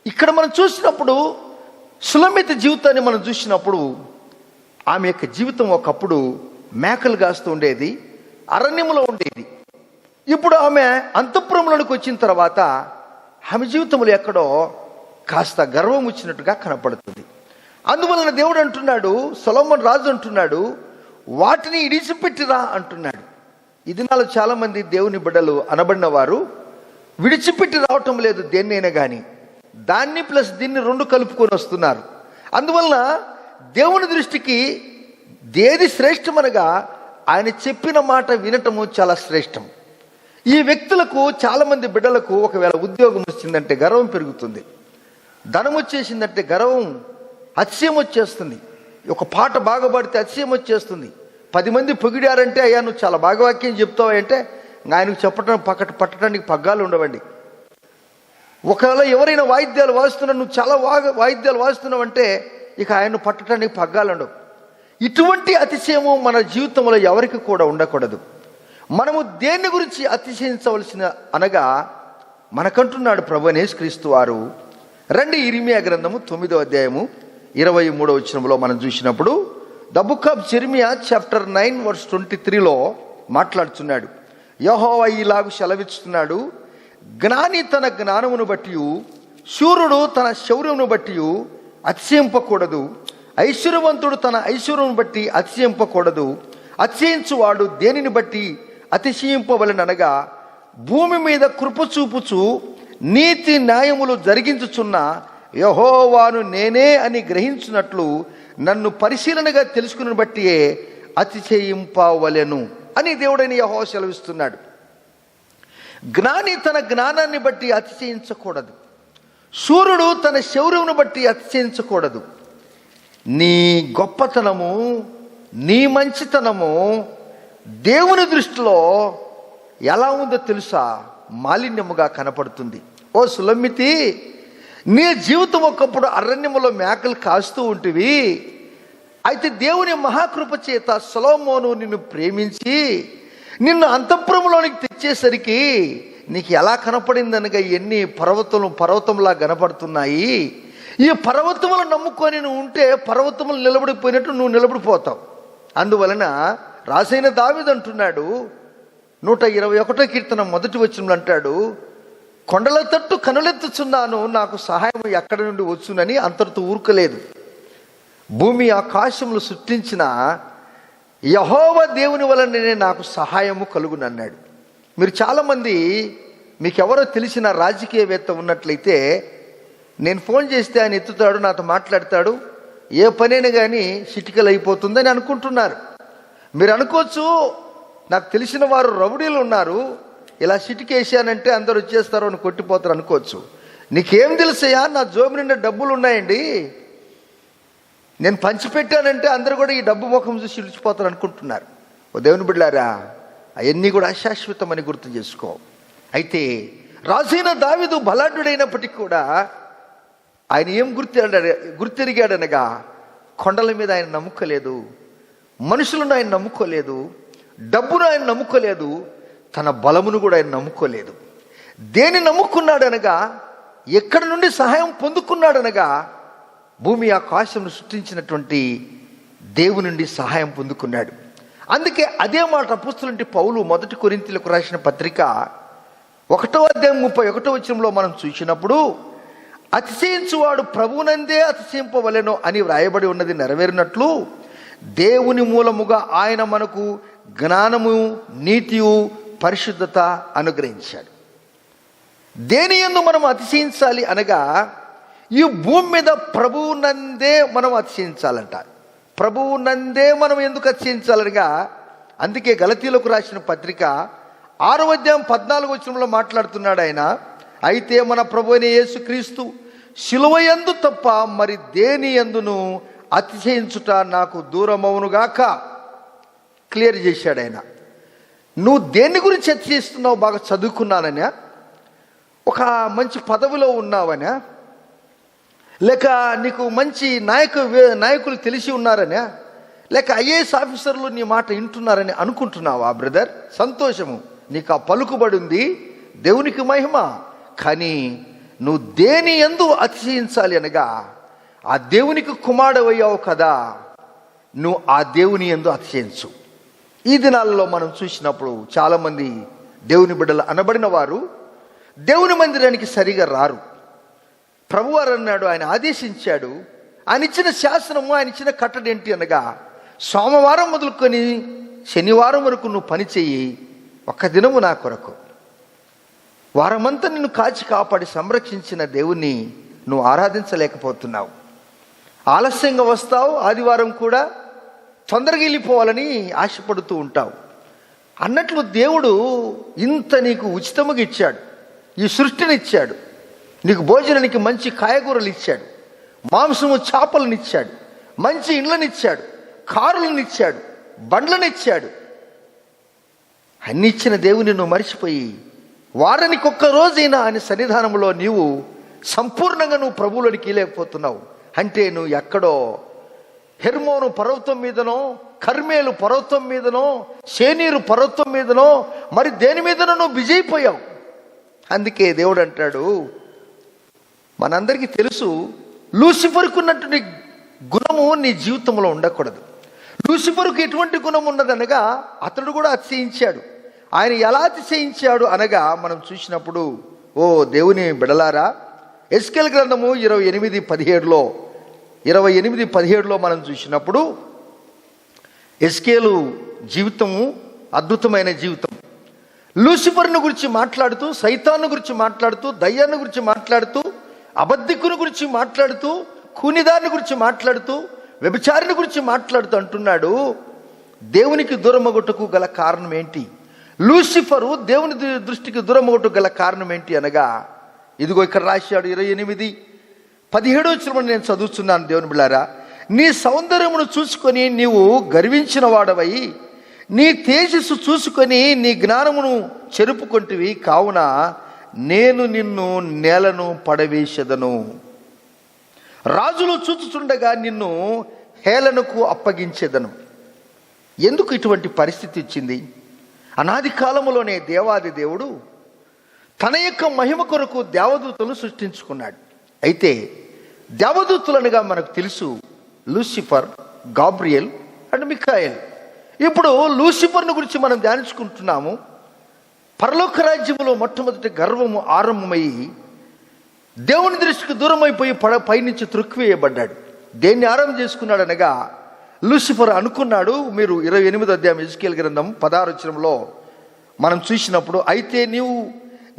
ఇక్కడ మనం చూసినప్పుడు సులమిత జీవితాన్ని మనం చూసినప్పుడు ఆమె యొక్క జీవితం ఒకప్పుడు మేకలు కాస్తూ ఉండేది, అరణ్యంలో ఉండేది. ఇప్పుడు ఆమె అంతఃపురంలోనికి వచ్చిన తర్వాత ఆమె జీవితంలో ఎక్కడో కాస్త గర్వం వచ్చినట్టుగా కనపడుతుంది. అందువలన దేవుడు అంటున్నాడు, సొలొమోను రాజు అంటున్నాడు, వాటిని ఇడిచిపెట్టిరా అంటున్నాడు. ఈ దినాలు చాలామంది దేవుని బిడ్డలు అనబడిన వారు విడిచిపెట్టి రావటం లేదు దేన్నైనా కానీ, దాన్ని ప్లస్ దీన్ని 2 కలుపుకొని వస్తున్నారు. అందువలన దేవుని దృష్టికి దేది శ్రేష్టమనగా ఆయన చెప్పిన మాట వినటము చాలా శ్రేష్టం. ఈ వ్యక్తులకు, చాలామంది బిడ్డలకు ఒకవేళ ఉద్యోగం వచ్చిందంటే గర్వం పెరుగుతుంది, ధనం వచ్చేసిందంటే గర్వం, అతిశయం వచ్చేస్తుంది. ఒక పాట బాగా పాడితే అతిశయం వచ్చేస్తుంది. 10 మంది పొగిడారంటే అయ్యా నువ్వు చాలా బాగా వాక్యం చెప్తావు అంటే ఆయనకు చెప్పడం పట్టడానికి పగ్గాలు ఉండవండి. ఒకవేళ ఎవరైనా వాయిద్యాలు వాయిస్తున్నావు, నువ్వు చాలా వాయిద్యాలు వాయిస్తున్నావు అంటే ఇక ఆయన పట్టడానికి పగ్గాలు ఉండవు. ఇటువంటి అతిశయము మన జీవితంలో ఎవరికి కూడా ఉండకూడదు. మనము దేని గురించి అతిశయించవలసిన అనగా మనకంటున్నాడు ప్రభువైన యేసుక్రీస్తు వారు. రండి ఇర్మియా గ్రంథము 9వ అధ్యాయము 23వ వచనంలో మనం చూసినప్పుడు the book of Jeremiah chapter 9 verse 23లో మాట్లాడుతున్నాడు. యెహోవా ఇలాగు సెలవిస్తున్నాడు, జ్ఞాని తన జ్ఞానమును బట్టి, శూరుడు తన శౌర్యమును బట్టి అతిశయింపకూడదు, ఐశ్వర్యవంతుడు తన ఐశ్వర్యమును బట్టి అతిశయింపకూడదు. అతిశయించువాడు దేనిని బట్టి అతిశయింపవలెననగా భూమి మీద కృప చూపుచు నీతి న్యాయములు జరిగించుచున్న యెహోవాను నేనే అని గ్రహించినట్లు నన్ను పరిశీలనగా తెలుసుకుని బట్టియే అతిశయింపవలెను అని దేవుడైన యెహోవా సెలవిస్తున్నాడు. జ్ఞాని తన జ్ఞానాన్ని బట్టి అతిశయించకూడదు, శూరుడు తన శౌర్యమును బట్టి అతిశయించకూడదు. నీ గొప్పతనము, నీ మంచితనము దేవుని దృష్టిలో ఎలా ఉందో తెలుసా? మాలిన్యముగా కనపడుతుంది. ఓ సులమితి, నీ జీవితం ఒకప్పుడు అరణ్యములో మేకలు కాస్తూ ఉంటివి. అయితే దేవుని మహాకృప చేత సొలొమోను నిన్ను ప్రేమించి నిన్ను అంతఃపురంలోనికి తెచ్చేసరికి నీకు ఎలా కనపడిందనగా ఎన్ని పర్వతంలా కనపడుతున్నాయి. ఈ పర్వతములు నమ్ముకొని నువ్వు ఉంటే పర్వతములు నిలబడిపోయినట్టు నువ్వు నిలబడిపోతావు. అందువలన రాసైన దావీదు అంటున్నాడు 121వ కీర్తన 1వ వచనంలో అంటాడు, కొండల తట్టు కనులెత్తుచున్నాను, నాకు సహాయం ఎక్కడి నుండి వచ్చునని అంతటితో ఊరుకోలేదు. భూమి ఆకాశములు సృష్టించిన యెహోవా దేవుని వలననే నాకు సహాయము కలుగునన్నాడు. మీరు చాలామంది, మీకెవరో తెలిసిన రాజకీయవేత్త ఉన్నట్లయితే నేను ఫోన్ చేస్తే ఆయన ఎత్తుతాడు, నాతో మాట్లాడతాడు, ఏ పనైనా కానీ చిటికలు అయిపోతుందని అనుకుంటున్నారు. మీరు అనుకోవచ్చు, నాకు తెలిసిన వారు రౌడీలు ఉన్నారు, ఇలా చిటికేసానంటే అందరూ వచ్చేస్తారు అని కొట్టిపోతారు అనుకోవచ్చు. నీకేం తెలుసయ్యా, నా జోబు నిండా డబ్బులు ఉన్నాయండి, నేను పంచిపెట్టానంటే అందరూ కూడా ఈ డబ్బు ముఖం చూసి ఇడిచిపోతారు అనుకుంటున్నారు. ఓ దేవుని బిడ్డలారా, అవన్నీ కూడా అశాశ్వతమని గుర్తు చేసుకో. అయితే రాజైన దావీదు బలాఢ్యుడైనప్పటికీ కూడా ఆయన ఏం గుర్తెరిగాడనగా కొండల మీద ఆయన నమ్ముకోలేదు, మనుషులను ఆయన నమ్ముకోలేదు, డబ్బును ఆయన నమ్ముకోలేదు, తన బలమును కూడా ఆయన నమ్ముకోలేదు. దేని నమ్ముకున్నాడనగా, ఎక్కడి నుండి సహాయం పొందుకున్నాడనగా భూమి ఆకాశం సృష్టించినటువంటి దేవుని నుండి సహాయం పొందుకున్నాడు. అందుకే అదే మాట అపోస్తలుడైన పౌలు 1 కొరింథీయులకు రాసిన పత్రిక 1:31 మనం చూసినప్పుడు, అతిశయించువాడు ప్రభువునందే అతిశయింపవలెను అని వ్రాయబడి ఉన్నది నెరవేరినట్లు దేవుని మూలముగా ఆయన మనకు జ్ఞానము, నీతియు, పరిశుద్ధత అనుగ్రహించాడు. దేని యందు మనం అతిశయించాలి అనగా, ఈ భూమి మీద ప్రభువునందే మనం అతిశయించాలంట. ప్రభువునందే మనం ఎందుకు అతిశయించాలనగా, అందుకే గలతీయులకు రాసిన పత్రిక 6:14 మాట్లాడుతున్నాడు ఆయన. అయితే మన ప్రభువైన యేసుక్రీస్తు శిలువ యందు తప్ప మరి దేని యందును అతిశయించుట నాకు దూరమవునుగాక. క్లియర్ చేశాడు ఆయన. నువ్వు దేని గురించి అతిశయిస్తున్నావు? బాగా చదువుకున్నాననే, ఒక మంచి పదవిలో ఉన్నావనే, లేక నీకు మంచి నాయకులు తెలిసి ఉన్నారనే, లేక ఐఏఎస్ ఆఫీసర్లు నీ మాట వింటున్నారని అనుకుంటున్నావా బ్రదర్? సంతోషము, నీకు ఆ పలుకుబడి ఉంది, దేవునికి మహిమ. కానీ నువ్వు దేని యందు అతిశయించాలి అనగా, ఆ దేవునికి కుమారుడవయ్యావు కదా, నువ్వు ఆ దేవుని యందు అతిశయించు. ఈ దినాలలో మనం చూసినప్పుడు చాలామంది దేవుని బిడ్డలు అనబడిన వారు దేవుని మందిరానికి సరిగా రారు. ప్రభువారు అన్నాడు, ఆయన ఆదేశించాడు, ఆయన ఇచ్చిన శాసనము, ఆయన ఇచ్చిన కట్టడి ఏంటి అనగా, సోమవారం మొదలుకొని శనివారం వరకు నువ్వు పని చెయ్యి, ఒక్క దినము నా కొరకు. వారమంతా నిన్ను కాచి కాపాడి సంరక్షించిన దేవుణ్ణి నువ్వు ఆరాధించలేకపోతున్నావు. ఆలస్యంగా వస్తావు, ఆదివారం కూడా తొందరగా వెళ్ళిపోవాలని ఆశపడుతూ ఉంటావు. అన్నట్లు దేవుడు ఇంత నీకు ఉచితముగా ఇచ్చాడు, ఈ సృష్టిని ఇచ్చాడు, నీకు భోజనానికి మంచి కాయగూరలు ఇచ్చాడు, మాంసము చేపలను ఇచ్చాడు, మంచి ఇండ్లనిచ్చాడు, కారులను ఇచ్చాడు, బండ్లను ఇచ్చాడు. అన్ని ఇచ్చిన దేవుని నువ్వు మర్చిపోయి వారానికి ఒక్క రోజైనా ఆయన సన్నిధానంలో నీవు సంపూర్ణంగా నువ్వు ప్రభువులోనికి లేకపోతున్నావు అంటే, నువ్వు ఎక్కడో హెర్మోను పర్వతం మీదనో, కర్మేలు పర్వతం మీదనో, శేనీరు పర్వతం మీదనో, మరి దేని మీదనో నువ్వు బిజీ అయిపోయావు. అందుకే దేవుడు అంటాడు, మనందరికీ తెలుసు, లూసిఫర్కు ఉన్నటువంటి గుణము నీ జీవితంలో ఉండకూడదు. లూసిఫర్కు ఎటువంటి గుణం ఉన్నదనగా, అతడు కూడా అతిశయించాడు. ఆయన ఎలా అతిశయించాడు అనగా మనం చూసినప్పుడు, ఓ దేవుని బిడలారా, ఎస్కేల్ గ్రంథము 28:17లో మనం చూసినప్పుడు, ఎస్కేలు జీవితము అద్భుతమైన జీవితం. లూసిఫర్ను గురించి మాట్లాడుతూ, సైతాను గురించి మాట్లాడుతూ, దయ్యాన్ని గురించి మాట్లాడుతూ, అబద్ధికుని గురించి మాట్లాడుతూ, కూనిదారిని గురించి మాట్లాడుతూ, వ్యభిచారిని గురించి మాట్లాడుతూ అంటున్నాడు, దేవునికి దూరమగుటకు గల కారణం ఏంటి? లూసిఫరు దేవుని దృష్టికి దూరమగుటకు గల కారణం ఏంటి అనగా, ఇదిగో ఇక్కడ రాశాడు 28:17 నేను చదువుతున్నాను. దేవుని బిడ్డలారా, నీ సౌందర్యమును చూసుకొని నీవు గర్వించిన వాడవై, నీ తేజస్సు చూసుకొని నీ జ్ఞానమును చెరుపుకొంటివి, కావున నేను నిన్ను నేలను పడవేసెదను. రాజులు చూచుచుండగా నిన్ను హేళనకు అప్పగించేదను. ఎందుకు ఇటువంటి పరిస్థితి వచ్చింది? అనాది కాలములోనే దేవాది దేవుడు తన యొక్క మహిమ కొరకు దేవదూతలను సృష్టించుకున్నాడు. అయితే దేవదూతలనగా మనకు తెలుసు లూసిఫర్, గాబ్రియల్ అండ్ మిఖాయేల్. ఇప్పుడు లూసిఫర్ను గురించి మనం ధ్యానించుకుంటున్నాము. పరలోక రాజ్యములో మొట్టమొదటి గర్వము ఆరంభమయ్యి దేవుని దృష్టికి దూరం అయిపోయి పైనుంచి త్రొక్కివేయబడ్డాడు. దేన్ని ఆరంభం చేసుకున్నాడు అనగా, లూసిఫర్ అనుకున్నాడు. మీరు 28 ఎజ్కేల్ గ్రంథం 16 మనం చూసినప్పుడు, అయితే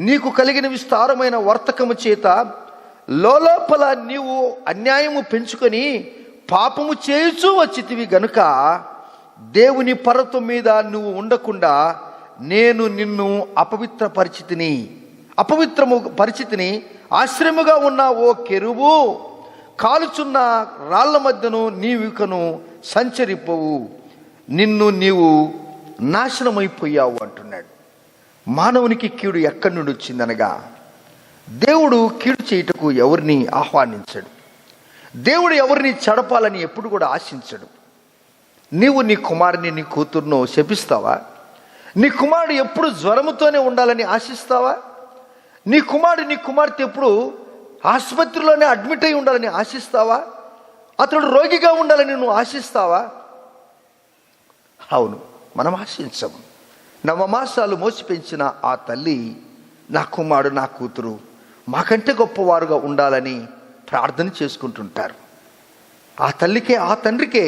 నీకు కలిగిన విస్తారమైన వర్తకము చేత లోపల నీవు అన్యాయము పెంచుకొని పాపము చేయుచూ వచ్చితివి గనుక దేవుని పర్వతం మీద నువ్వు ఉండకుండా నేను నిన్ను అపవిత్ర పరిస్థితిని ఆశ్రయముగా ఉన్న ఓ కెరూబు, కాలుచున్న రాళ్ల మధ్యను నీవికను సంచరిపోవు, నిన్ను నీవు నాశనమైపోయావు అంటున్నాడు. మానవునికి కీడు ఎక్కడి నుండి వచ్చిందనగా, దేవుడు కీడు చేయుటకు ఎవరిని ఆహ్వానించడు. దేవుడు ఎవరిని చెడపాలని ఎప్పుడు కూడా ఆశించడు. నీవు నీ కుమారుని, నీ కూతురును శపిస్తావా? నీ కుమారుడు ఎప్పుడు జ్వరముతోనే ఉండాలని ఆశిస్తావా? నీ కుమార్తె ఎప్పుడు ఆసుపత్రిలోనే అడ్మిట్ అయి ఉండాలని ఆశిస్తావా? అతడు రోగిగా ఉండాలని నువ్వు ఆశిస్తావా? అవును, మనం ఆశించము. నవమాసాలు మోసి పెంచిన ఆ తల్లి, నా కుమారుడు నా కూతురు మాకంటే గొప్పవారుగా ఉండాలని ప్రార్థన చేసుకుంటుంటారు. ఆ తల్లికే ఆ తండ్రికే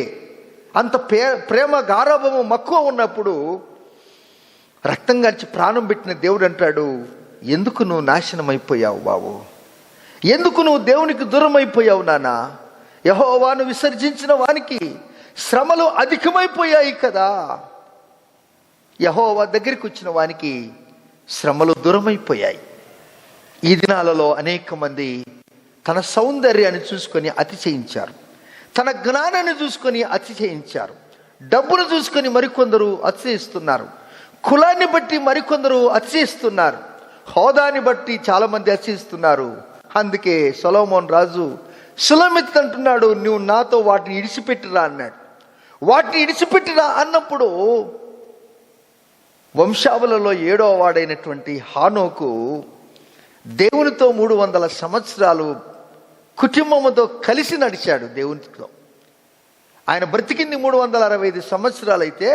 అంత ప్రేమ గారాభము మక్కువ ఉన్నప్పుడు రక్తం గార్చి ప్రాణం పెట్టిన దేవుడు అంటాడు, ఎందుకు నువ్వు నాశనం అయిపోయావు బాబు? ఎందుకు నువ్వు దేవునికి దూరం అయిపోయావు నాన్న? యెహోవాను విసర్జించిన వానికి శ్రమలు అధికమైపోయాయి కదా. యెహోవా దగ్గరికి వచ్చిన వానికి శ్రమలు దూరమైపోయాయి. ఈ దినాలలో అనేక మంది తన సౌందర్యాన్ని చూసుకొని అతిశయించారు, తన జ్ఞానాన్ని చూసుకొని అతిశయించారు, డబ్బును చూసుకొని మరికొందరు అతిశయిస్తున్నారు, కులాన్ని బట్టి మరికొందరు అతిశయిస్తున్నారు, హోదాని బట్టి చాలామంది అతిశయిస్తున్నారు. అందుకే సొలొమోను రాజు సులమిత్ అంటున్నాడు, నువ్వు నాతో వాటిని ఇడిచిపెట్టిరా అన్నాడు. వాటిని ఇడిచిపెట్టిరా అన్నప్పుడు వంశావళిలో 7వ వాడైనటువంటి హానోకు దేవునితో 300 సంవత్సరాలు కుటుంబముతో కలిసి నడిచాడు దేవునితో. ఆయన బ్రతికింది 365 సంవత్సరాలు అయితే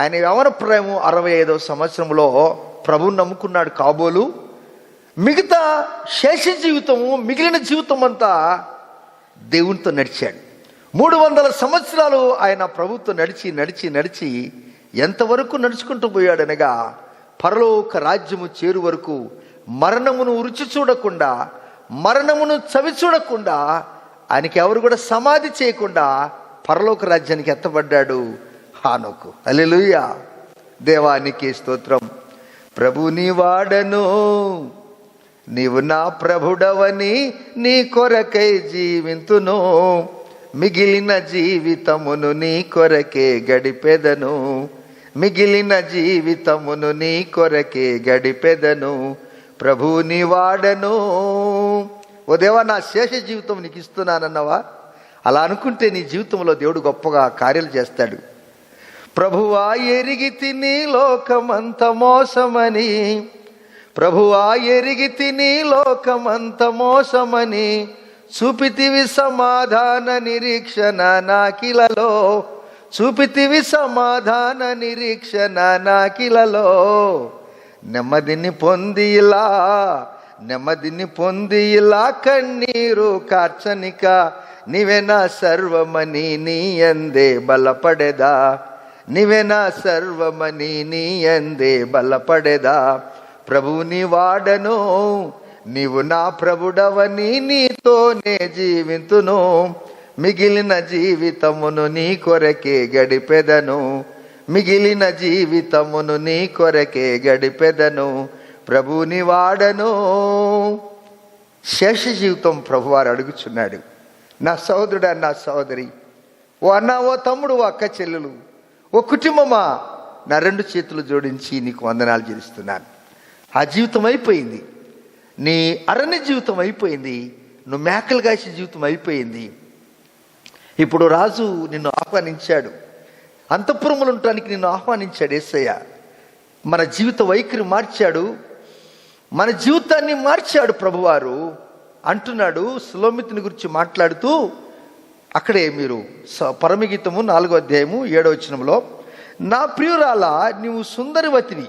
ఆయన యవన ప్రాయము 65వ సంవత్సరంలో ప్రభువుని నమ్ముకున్నాడు కాబోలు. మిగతా శేష జీవితము, మిగిలిన జీవితం అంతా దేవునితో నడిచాడు. 300 సంవత్సరాలు ఆయన ప్రభుతో నడిచి నడిచి నడిచి ఎంతవరకు నడుచుకుంటూ పోయాడనగా, పరలోక రాజ్యము చేరు వరకు మరణమును రుచి చూడకుండా, మరణమును చవి చూడకుండా, ఆయనకి ఎవరు కూడా సమాధి చేయకుండా పరలోక రాజ్యానికి ఎత్తబడ్డాడు హానోకు. హల్లెలూయా, దేవానికి స్తోత్రం. ప్రభు నీ వాడను, నీవు నా ప్రభుడవని నీ కొరకై జీవింతును, మిగిలిన జీవితమును నీ కొరకే గడిపెదను, మిగిలిన జీవితమును నీ కొరకే గడిపెదను, ప్రభు నీ వాడను. ఓ దేవా, నా శేష జీవితం నీకు ఇస్తున్నానన్నవా? అలా అనుకుంటే నీ జీవితంలో దేవుడు గొప్పగా కార్యాలు చేస్తాడు. ప్రభువా ఎరిగి తిని లోకమంత మోసమని, ప్రభువా ఎరిగి తిని లోకమంత మోసమని, చూపితివి సమాధాన నిరీక్షణ నాకిలలో, చూపితివి సమాధాన నిరీక్షణ నాకిలలో, నెమ్మదిని పొంది ఇలా కన్నీరు కార్చనిక, నీవే నా సర్వమని నీ యందే బలపడెదా, నీవే నా సర్వమని నీ యందే బలపడెదా, ప్రభుని వాడను, నీవు నా ప్రభుడవని నీతోనే జీవింతును, మిగిలిన జీవితమును నీ కొరకే గడిపెదను, మిగిలిన జీవితమును నీ కొరకే గడిపెదను, ప్రభుని వాడను. శేష జీవితం ప్రభువారు అడుగుచున్నాడు. నా సహోదరుడా, నా సహోదరి, ఓ అన్న, ఓ తమ్ముడు, ఓ అక్క చెల్లెలు, ఓ కుటుంబమా, నా 2 చేతులు జోడించి నీకు వందనాలు చెల్లిస్తున్నాను. ఆ జీవితం అయిపోయింది, నీ అరణ్య జీవితం అయిపోయింది, నువ్వు మేకలు కాసే జీవితం అయిపోయింది. ఇప్పుడు రాజు నిన్ను ఆహ్వానించాడు, అంతఃపురములు ఉండటానికి నిన్ను ఆహ్వానించాడు యేసయ్య. మన జీవిత వైఖరి మార్చాడు, మన జీవితాన్ని మార్చాడు ప్రభువారు. అంటున్నాడు సులోమితుని గురించి మాట్లాడుతూ, అక్కడే మీరు పరమగీతము 4వ అధ్యాయము 7వ వచనంలో, నా ప్రియురాలా నీవు సుందరివతివి,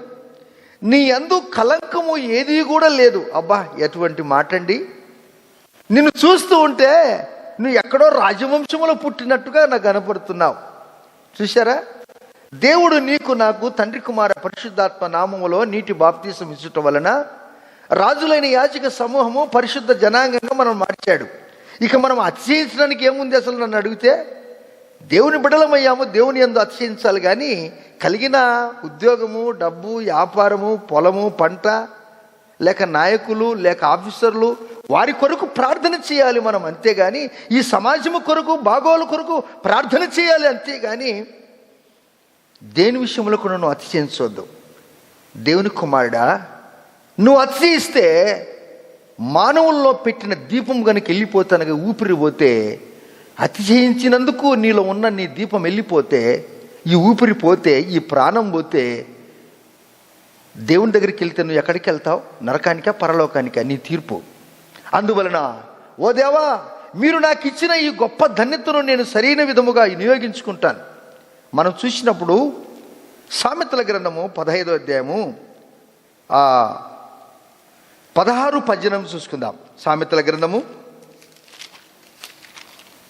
నీ యందు కలంకము ఏది కూడా లేదు. అబ్బా, ఎటువంటి మాట అండి! నిన్ను చూస్తూ ఉంటే నువ్వు ఎక్కడో రాజవంశంలో పుట్టినట్టుగా నాకు కనపడుతున్నావు. చూశారా? దేవుడు నీకు నాకు తండ్రి కుమార పరిశుద్ధాత్మ నామములో నీటి బాప్తీసం ఇచ్చుట వలన రాజులైన యాజక సమూహము పరిశుద్ధ జనాంగంగా మనం మార్చాడు. ఇక మనం అతిశయించడానికి ఏముంది అసలు నన్ను అడిగితే? దేవుని బిడ్డలమయ్యాము, దేవుని యందు అతిశయించాలి. కానీ కలిగిన ఉద్యోగము, డబ్బు, వ్యాపారము, పొలము, పంట, లేక నాయకులు, లేక ఆఫీసర్లు, వారి కొరకు ప్రార్థన చేయాలి మనం, అంతేగాని ఈ సమాజము కొరకు, బాగోలు కొరకు ప్రార్థన చేయాలి, అంతేగాని దేని విషయంలో కూడా నువ్వు అతిశయించవద్దు. దేవుని కుమారుడా, నువ్వు అతిశయిస్తే మానవుల్లో పెట్టిన దీపం కనుక వెళ్ళిపోతానగా ఊపిరి పోతే, అతిశయించినందుకు నీలో ఉన్న నీ దీపం వెళ్ళిపోతే, ఈ ఊపిరి పోతే, ఈ ప్రాణం పోతే, దేవుని దగ్గరికి వెళ్తే నువ్వు ఎక్కడికి వెళ్తావు? నరకానికా పరలోకానికా? నీ తీర్పు. అందువలన ఓ దేవా, మీరు నాకు ఇచ్చిన ఈ గొప్ప ధన్యతను నేను సరైన విధముగా వినియోగించుకుంటాను. మనం చూసినప్పుడు సామెతల గ్రంథము 15వ అధ్యాయము 16-18 చూసుకుందాం. సామెతల గ్రంథము.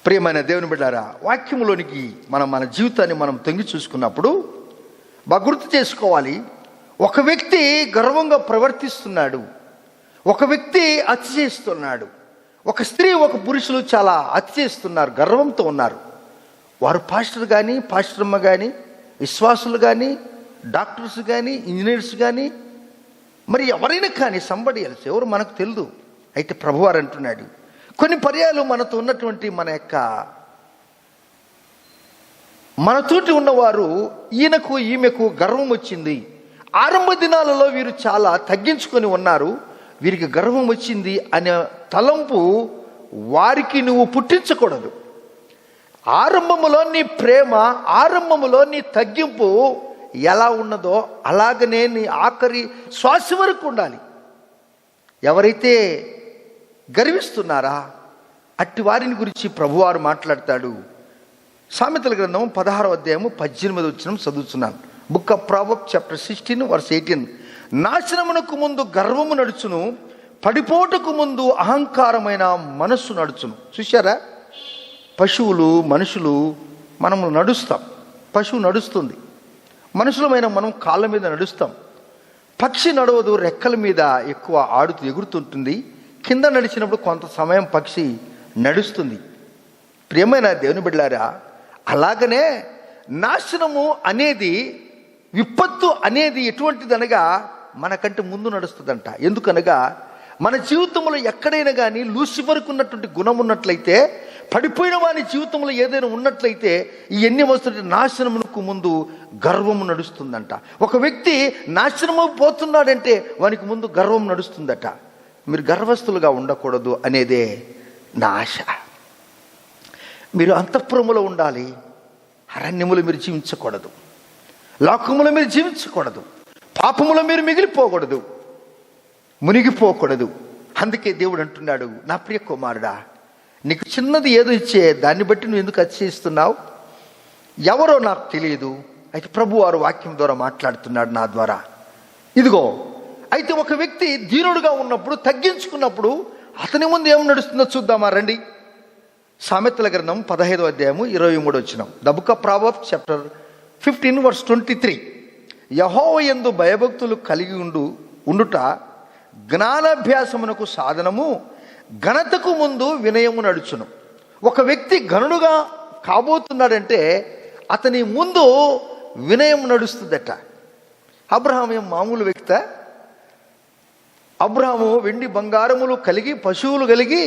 ప్రియమైన దేవుని బిడ్డారా, వాక్యములోనికి మన జీవితాన్ని మనం తొంగి చూసుకున్నప్పుడు బాగా గుర్తు చేసుకోవాలి. ఒక వ్యక్తి గర్వంగా ప్రవర్తిస్తున్నాడు, ఒక వ్యక్తి అతి చేస్తున్నాడు, ఒక స్త్రీ ఒక పురుషులు చాలా అతి చేస్తున్నారు, గర్వంతో ఉన్నారు. వారు పాస్టర్ కానీ, పాస్టరమ్మ కానీ, విశ్వాసులు కానీ, డాక్టర్స్ కానీ, ఇంజనీర్స్ కానీ, మరి ఎవరైనా కానీ సంబడి ఎల్స్, ఎవరు మనకు తెలియదు. అయితే ప్రభువారు అంటున్నాడు, కొన్ని పర్యాలు మనతో ఉన్నటువంటి మనతోటి ఉన్నవారు ఈయనకు ఈమెకు గర్వం వచ్చింది. ఆరంభ దినాలలో వీరు చాలా తగ్గించుకొని ఉన్నారు, వీరికి గర్వం వచ్చింది అనే తలంపు వారికి నువ్వు పుట్టించకూడదు. ఆరంభములో నీ ప్రేమ, ఆరంభములో నీ తగ్గింపు ఎలా ఉన్నదో అలాగనే నీ ఆఖరి శ్వాస వరకు ఉండాలి. ఎవరైతే గర్విస్తున్నారా అట్టి వారిని గురించి ప్రభువారు మాట్లాడతాడు. సామెతల గ్రంథం 16వ అధ్యాయము 18వ వచనం చదువుతున్నాను. Book of proverbs chapter 16 verse 18. నాశనమునకు ముందు గర్వము నడుచును, పడిపోటుకు ముందు అహంకారమైన మనస్సు నడుచును. చూశారా, పశువులు, మనుషులు, మనము నడుస్తాం. పశువు నడుస్తుంది, మనుషులమైన మనం కాళ్ళ మీద నడుస్తాం. పక్షి నడవదు, రెక్కల మీద ఎక్కువ ఆడుతూ ఎగురుతుంటుంది. కింద నడిచినప్పుడు కొంత సమయం పక్షి నడుస్తుంది. ప్రియమైన దేవుని బిడ్డలారా, అలాగనే నాశనము అనేది, విపత్తు అనేది ఎటువంటిదనగా మనకంటే ముందు నడుస్తుందంట. ఎందుకనగా మన జీవితంలో ఎక్కడైనా కానీ లూసిఫర్కు ఉన్నటువంటి గుణం ఉన్నట్లయితే, పడిపోయిన వారి జీవితంలో ఏదైనా ఉన్నట్లయితే ఇవన్నీ వస్తుంటే నాశనమునకు ముందు గర్వము నడుస్తుందంట. ఒక వ్యక్తి నాశనము పోతున్నాడంటే వానికి ముందు గర్వం నడుస్తుందట. మీరు గర్వస్తులుగా ఉండకూడదు అనేదే నా ఆశ. మీరు అంతఃపురములో ఉండాలి, అరణ్యములు మీరు జీవించకూడదు, లోకములో మీరు జీవించకూడదు, పాపములో మీరు మిగిలిపోకూడదు, మునిగిపోకూడదు. అందుకే దేవుడు అంటున్నాడు, నా ప్రియ కుమారుడా, నీకు చిన్నది ఏదో ఇచ్చే దాన్ని బట్టి నువ్వు ఎందుకు అతిశయిస్తున్నావు? ఎవరో నాకు తెలియదు. అయితే ప్రభు వారు వాక్యం ద్వారా మాట్లాడుతున్నాడు నా ద్వారా. ఇదిగో, అయితే ఒక వ్యక్తి దీనుడుగా ఉన్నప్పుడు, తగ్గించుకున్నప్పుడు అతని ముందు ఏం నడుస్తుందో చూద్దామా రండి. సామెతల గ్రంథం 15వ అధ్యాయము 23వ వచనం. The book of proverbs chapter 15 verse 23. యెహోవా యందు భయభక్తులు కలిగి ఉండుట జ్ఞానాభ్యాసమునకు సాధనము, ఘనతకు ముందు వినయము నడుచును. ఒక వ్యక్తి ఘనుడుగా కాబోతున్నాడంటే అతని ముందు వినయం నడుస్తుందట. అబ్రహాము ఏం మామూలు వ్యక్తి? అబ్రహాము వెండి బంగారములు కలిగి, పశువులు కలిగి,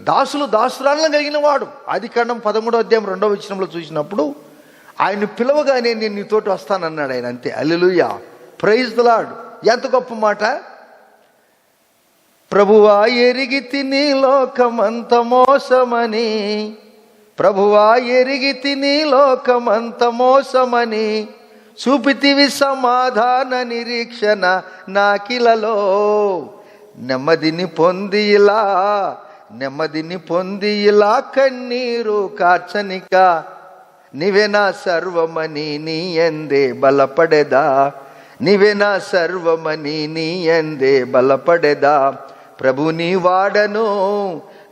దాసులు దాసురాలను కలిగిన వాడు. ఆదికాండం 13వ అధ్యాయం 2వ వచనంలో చూసినప్పుడు ఆయన పిలవగానే నేను నీతోటి వస్తానన్నాడు ఆయన. అంతే. హల్లెలూయా, ప్రైజ్ ది లార్డ్. ఎంత గొప్ప మాట! ప్రభువా ఎరిగి తిని లోకమంత మోసమని, ప్రభువా ఎరిగి తిని లోకమంత మోసమని, చూపితివి సమాధాన నిరీక్షణ నాకిలలో. నెమ్మదిని పొంది ఇలా కన్నీరు కార్చనిక, నీవే నా సర్వమని నీ యందే బలపడెదా, నీవే నా సర్వమని నీ యందే బలపడెదా. ప్రభు నీ వాడను,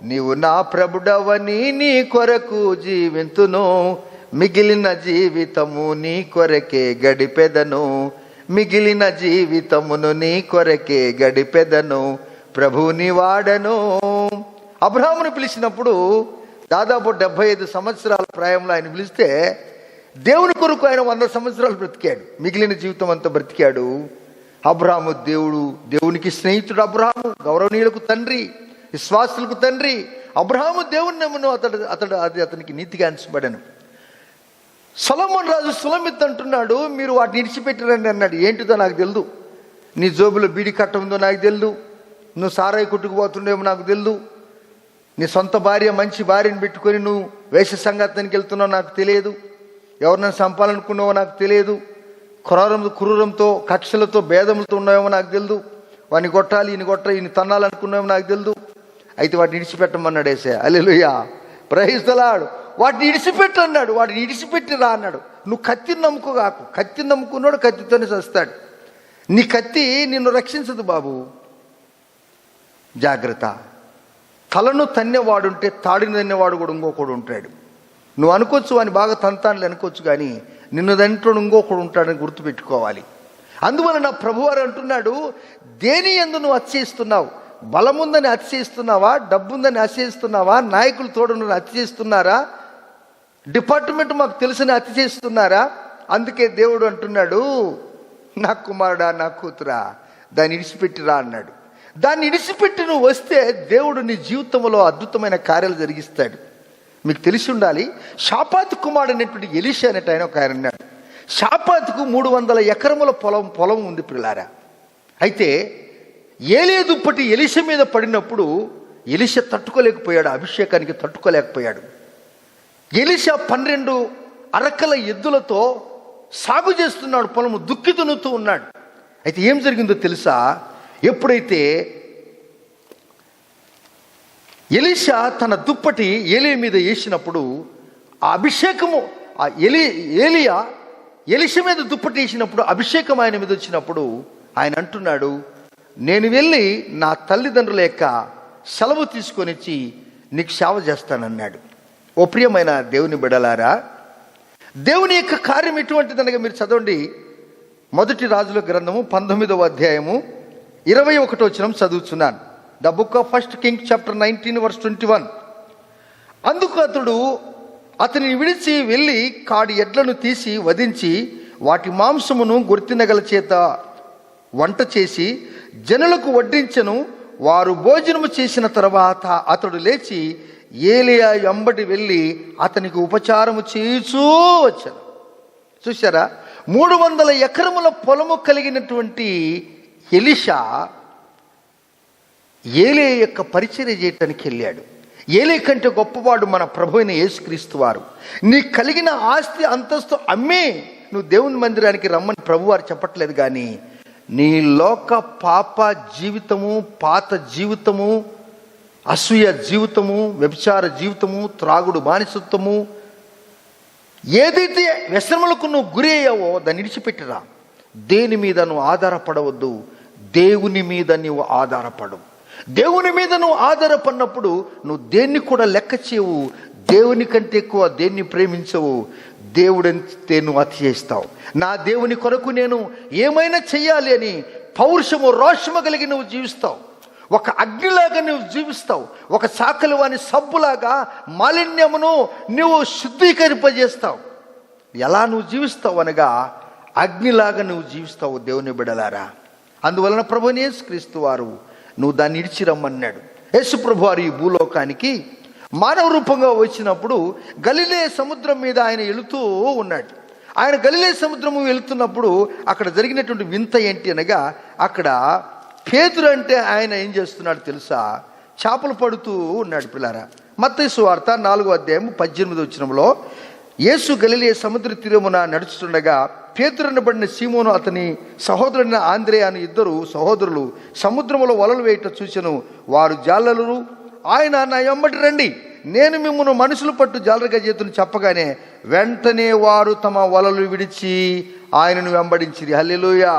నీవు నా ప్రభుడవని నీ కొరకు జీవింతును, మిగిలిన జీవితము నీ కొరకే గడిపెదను, మిగిలిన జీవితమును నీ కొరకే గడిపెదను. ప్రభుని వాడను. అబ్రహామును పిలిచినప్పుడు దాదాపు 75 సంవత్సరాల ప్రాయంలో ఆయన పిలిస్తే దేవుని కొరకు ఆయన 100 సంవత్సరాలు బ్రతికాడు, మిగిలిన జీవితం అంతా బ్రతికాడు. అబ్రహాము దేవునికి స్నేహితుడు. అబ్రహాము గౌరవనీయులకు తండ్రి, విశ్వాసులకు తండ్రి. అబ్రహాము దేవుని నమ్మును, అది అతనికి నీతిగా ఎంచబడను. సొలొమోను రాజు సులమిత్ అంటున్నాడు, మీరు వాటిని ఇడిచిపెట్టారండి అన్నాడు. ఏంటిదో నాకు తెలియదు, నీ జోబులో బీడి కట్ట ఉందో నాకు తెలియదు, నువ్వు సారాయి కొట్టుకుపోతుండేమో నాకు తెలియదు, నీ సొంత భార్య మంచి భార్యను పెట్టుకొని నువ్వు వేష సంగతానికి వెళ్తున్నావు నాకు తెలియదు, ఎవరినైనా చంపాలనుకున్నావో నాకు తెలియదు, క్రూరంతో కక్షలతో భేదములతో ఉన్నావేమో నాకు తెలియదు, వాడిని కొట్టాలి ఈయన తన్నాలనుకున్నావేమో నాకు తెలియదు. అయితే వాటిని ఇడిచిపెట్టమన్నాడు యేసయ్య. హల్లెలూయా, ప్రైజ్ ది లార్డ్. వాటిని ఇడిచిపెట్టు అన్నాడు. వాటిని ఇడిచిపెట్టిరా అన్నాడు. నువ్వు కత్తిని నమ్ముకోగాకు. కత్తిని నమ్ముకున్నాడు కత్తితోనే చస్తాడు. నీ కత్తి నిన్ను రక్షించదు బాబు, జాగ్రత్త. తలను తన్నేవాడుంటే తాడిని తన్నేవాడు కూడా ఇంకొకడు ఉంటాడు. నువ్వు అనుకోవచ్చు అని బాగా తంతానులు అనుకోవచ్చు, కానీ నిన్ను దంట్లో ఇంకొకడు ఉంటాడని గుర్తుపెట్టుకోవాలి. అందువలన ప్రభువారు అంటున్నాడు, దేని యందు నువ్వు అతిశయిస్తున్నావు? బలముందని అతిశయిస్తున్నావా? డబ్బుందని అతిశయిస్తున్నావా? నాయకులు తోడుని అతిశయిస్తున్నారా? డిపార్ట్మెంట్ మాకు తెలిసిన అతిశయిస్తున్నారా? అందుకే దేవుడు అంటున్నాడు, నా కుమారుడా, నా కూతురా, దాన్ని ఇడిచిపెట్టిరా అన్నాడు. దాన్ని ఇడిచిపెట్టి నువ్వు వస్తే దేవుడు నీ జీవితంలో అద్భుతమైన కార్యాలు జరిగిస్తాడు. మీకు తెలిసి ఉండాలి, షాపాతు కుమారుడు అనేటువంటి ఎలీషా అనేట ఆయన ఒక ఆయన ఉన్నాడు. షాపాతుకు 300 ఎకరముల పొలం ఉంది పిల్లారా. అయితే ఏలియా దుప్పటి ఎలీషా మీద పడినప్పుడు ఎలీషా తట్టుకోలేకపోయాడు, అభిషేకానికి తట్టుకోలేకపోయాడు. ఎలీషా 12 అరకల ఎద్దులతో సాగు చేస్తున్నాడు, పొలము దుక్కి దున్నుతూ ఉన్నాడు. అయితే ఏం జరిగిందో తెలుసా? ఎప్పుడైతే ఎలీషా తన దుప్పటి ఏలియా మీద వేసినప్పుడు ఆ అభిషేకము, ఆ ఏలియా ఎలీషా మీద దుప్పటి వేసినప్పుడు అభిషేకం ఆయన మీద వచ్చినప్పుడు ఆయన అంటున్నాడు, నేను వెళ్ళి నా తల్లిదండ్రుల యొక్క సెలవు తీసుకొని వచ్చి నీకు సేవ చేస్తానన్నాడు. ఓ ప్రియమైన దేవుని బిడ్డలారా, దేవుని యొక్క కార్యం ఎటువంటిదనగా మీరు చదవండి. 1 రాజుల గ్రంథము 19వ అధ్యాయము 21వ వచనం చదువుతున్నాను. The book of 1 kings chapter 19 verse 21. అందుకు అతనిని విడిచి వెళ్ళి కాడి ఎడ్లను తీసి వధించి వాటి మాంసమును గొర్తినగల చేత వంట చేసి జనులకు వడ్డించెను. వారు భోజనము చేసిన తర్వాత అతడు లేచి ఏలియా వెంబడి వెళ్ళి అతనికి ఉపచారము చేయుచూ వచ్చాను. చూసారా, 300 ఎకరముల పొలము కలిగినటువంటి ఎలీషా ఏలియా యొక్క పరిచర్య చేయటానికి వెళ్ళాడు. ఏలియా కంటే గొప్పవాడు మన ప్రభు అయిన యేసుక్రీస్తు వారు. నీ కలిగిన ఆస్తి అంతస్తు అమ్మి నువ్వు దేవుని మందిరానికి రమ్మని ప్రభువారు చెప్పట్లేదు, కానీ నీ లోక పాప జీవితము, పాత జీవితము, అసూయ జీవితము, వ్యభిచార జీవితము, త్రాగుడు బానిసత్వము, ఏదైతే వ్యసనములకు నువ్వు గురి అయ్యావో దాన్ని విడిచిపెట్టిరా. దేని మీద నువ్వు ఆధారపడవద్దు, దేవుని మీద నువ్వు ఆధారపడు. దేవుని మీద నువ్వు ఆధారపడినప్పుడు నువ్వు దేన్ని కూడా లెక్క చేయవు, దేవుని కంటే ఎక్కువ దేన్ని ప్రేమించవు. దేవుడంతే నువ్వు అతిశయిస్తావు. నా దేవుని కొరకు నేను ఏమైనా చెయ్యాలి అని పౌరుషము, రోషము కలిగి నువ్వు జీవిస్తావు. ఒక అగ్నిలాగా నువ్వు జీవిస్తావు. ఒక సాకలి వాని సబ్బులాగా మాలిన్యమును నువ్వు శుద్ధీకరింపజేస్తావు. ఎలా నువ్వు జీవిస్తావు అనగా అగ్నిలాగా నువ్వు జీవిస్తావు దేవుని బిడలారా. అందువలన ప్రభువుని యేసుక్రీస్తు వారు నువ్వు దాన్ని ఇడిచిరమ్మన్నాడు. యేసు ప్రభు వారు ఈ భూలోకానికి మానవ రూపంగా వచ్చినప్పుడు గలిలే సముద్రం మీద ఆయన వెళుతూ ఉన్నాడు. ఆయన గలిలే సముద్రము వెళుతున్నప్పుడు అక్కడ జరిగినటువంటి వింత ఏంటి అనగా, అక్కడ పేతురు అంటే ఆయన ఏం చేస్తున్నాడు తెలుసా? చేపలు పడుతూ ఉన్నాడు పిల్లారా. మత్తయి సువార్త 4వ అధ్యాయం 18వ వచనంలో, యేసు గలిలే సముద్ర తీరమున నడుచుతుండగా పేతురు అనబడిన సీమోను అతని సహోదరుడైన ఆంద్రేయ అని 2 సహోదరులు సముద్రములో వలలు వేయట చూచెను. వారు జాలరులు. ఆయన నా వెంబడి రండి, నేను మిమ్మల్ని మనుషులు పట్టు జాలరుగా చేతుని చెప్పగానే వెంటనే వారు తమ వలలు విడిచి ఆయనను వెంబడించిరి. హల్లెలూయా.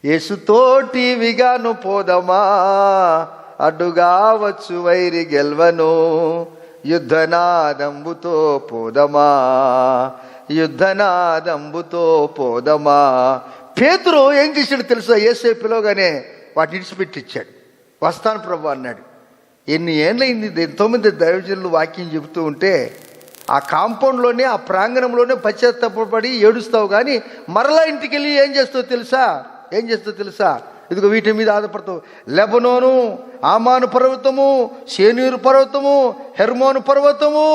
యేసుతోటి విగాను పోదమా, అడ్డుగా వచ్చు వైరి గెల్వను, యుద్ధనాదంబుతో పోదమా, యుద్ధనాదంబుతో పోదమా. పేతురు ఏం చేశాడు తెలుసా? యేసే పిలవగానే వాటిని ఇడిచిపెట్టిచ్చాడు. వస్తాను ప్రభు అన్నాడు. ఎన్ని ఏళ్ళైంది 9 దైవజనులు వాక్యం చెబుతూ ఉంటే ఆ కాంపౌండ్లోనే, ఆ ప్రాంగణంలోనే పశ్చాత్తాపడి ఏడుస్తావు, కానీ మరలా ఇంటికి వెళ్ళి ఏం చేస్తావు తెలుసా? ఇదిగో వీటి మీద ఆధారపడతావు. లెబనోను, ఆమాను పర్వతము, సేనీరు పర్వతము, హెర్మోను పర్వతము,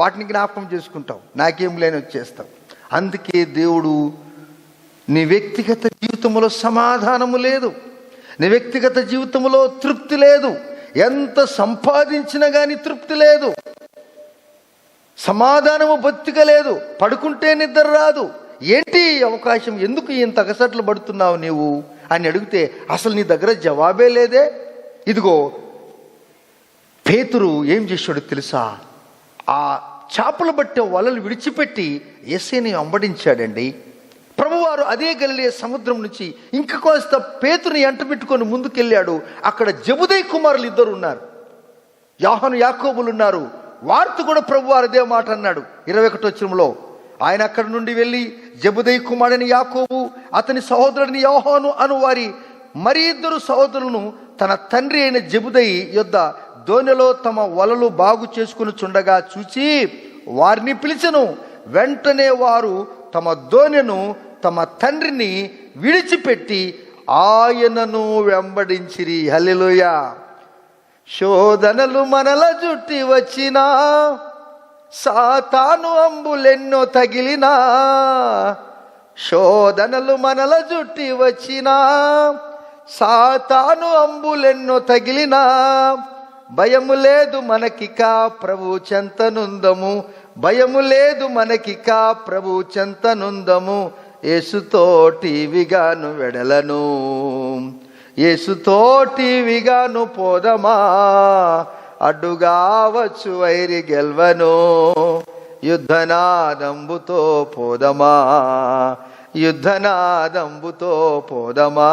వాటిని జ్ఞాపకం చేసుకుంటావు. నాకేం లేని వచ్చేస్తావు. అందుకే దేవుడు నీ వ్యక్తిగత జీవితంలో సమాధానము లేదు, నీ వ్యక్తిగత జీవితంలో తృప్తి లేదు. ఎంత సంపాదించినా కానీ తృప్తి లేదు, సమాధానము బొత్తిగా లేదు, పడుకుంటే నిద్ర రాదు. ఏంటి అవకాశం? ఎందుకు ఇంత అగసట్లు పడుతున్నావు నీవు అని అడిగితే అసలు నీ దగ్గర జవాబే లేదే. ఇదిగో పేతురు ఏం చేశాడో తెలుసా? ఆ చేపలు పట్టే వలలు విడిచిపెట్టి యేసుని వెంబడించాడండి. ప్రభువారు అదే గలిలయ సముద్రం నుంచి ఇంక కోస్త పేతురుని ఎంట పెట్టుకొని ముందుకెళ్ళాడు. అక్కడ జెబెదయి కుమారులు ఇద్దరు ఉన్నారు, యోహాను యాకోబులు ఉన్నారు. వారితో కూడా ప్రభువారు అదే మాట అన్నాడు 21వ వచనంలో. ఆయన అక్కడి నుండి వెళ్ళి జెబెదయి కుమారుని యాకోబు, అతని సహోదరుడిని యోహాను అను వారి మరి ఇద్దరు సహోదరులను తన తండ్రి అయిన జెబెదయి యొద్ద దోణిలో తమ వలలు బాగు చేసుకుని చుండగా చూచి వారిని పిలిచెను. వెంటనే వారు తమ దోణెను తమ తండ్రిని విడిచిపెట్టి ఆయనను వెంబడించిరి. హల్లెలూయా. శోధనలు మనల జుట్టి వచ్చినా, సాతాను అంబులెన్నో తగిలినా, శోధనలు మనల జుట్టి వచ్చినా, సాతాను అంబులెన్నో తగిలినా, భయము లేదు మనకిక ప్రభు చెంతనుందము, భయము లేదు మనకిక ప్రభు చెంతనుందము, యేసుతోటివిగాను వెడలను, యేసుతోటివిగాను పోదమా, అడ్డుగా వచ్చు వైరి గెల్వను, యుద్ధనాదంబుతో పోదమా, యుద్ధనాదంబుతో పోదమా.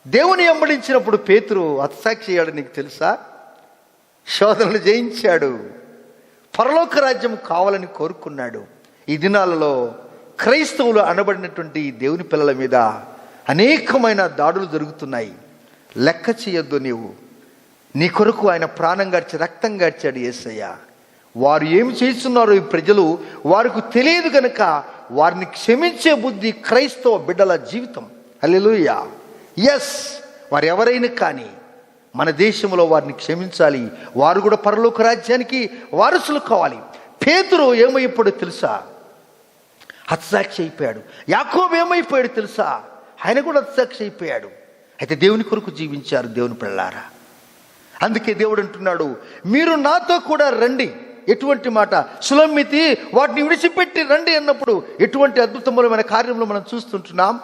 దేవుని వెంబడించినప్పుడు పేతురు హతసాక్షి అయ్యాడు. నీకు తెలుసా? శోధనలు జయించాడు, పరలోక రాజ్యం కావాలని కోరుకున్నాడు. ఈ దినాలలో క్రైస్తవులు అనబడినటువంటి దేవుని పిల్లల మీద అనేకమైన దాడులు జరుగుతున్నాయి. లెక్క చేయొద్దు నీవు. నీ కొరకు ఆయన ప్రాణం గార్చి రక్తం గార్చాడు యేసయ్య. వారు ఏమి చేస్తున్నారో ఈ ప్రజలు వారికి తెలియదు గనక వారిని క్షమించే బుద్ధి క్రైస్తవ బిడ్డల జీవితం. హల్లెలూయా. ఎస్, వారు ఎవరైనా కానీ మన దేశంలో వారిని క్షమించాలి. వారు కూడా పరలోక రాజ్యానికి వారసులు కావాలి. పేతురు ఏమైపోయాడో తెలుసా? హతసాక్షి అయిపోయాడు. యాకోబు ఏమైపోయాడు తెలుసా? ఆయన కూడా హతసాక్షి అయిపోయాడు. అయితే దేవుని కొరకు జీవించారు దేవుని పిల్లారా. అందుకే దేవుడు అంటున్నాడు, మీరు నాతో కూడా రండి. ఎటువంటి మాట? సులమ్మితి వాటిని విడిచిపెట్టి రండి అన్నప్పుడు ఎటువంటి అద్భుతమైన కార్యములు మనం చూస్తుంటున్నాం.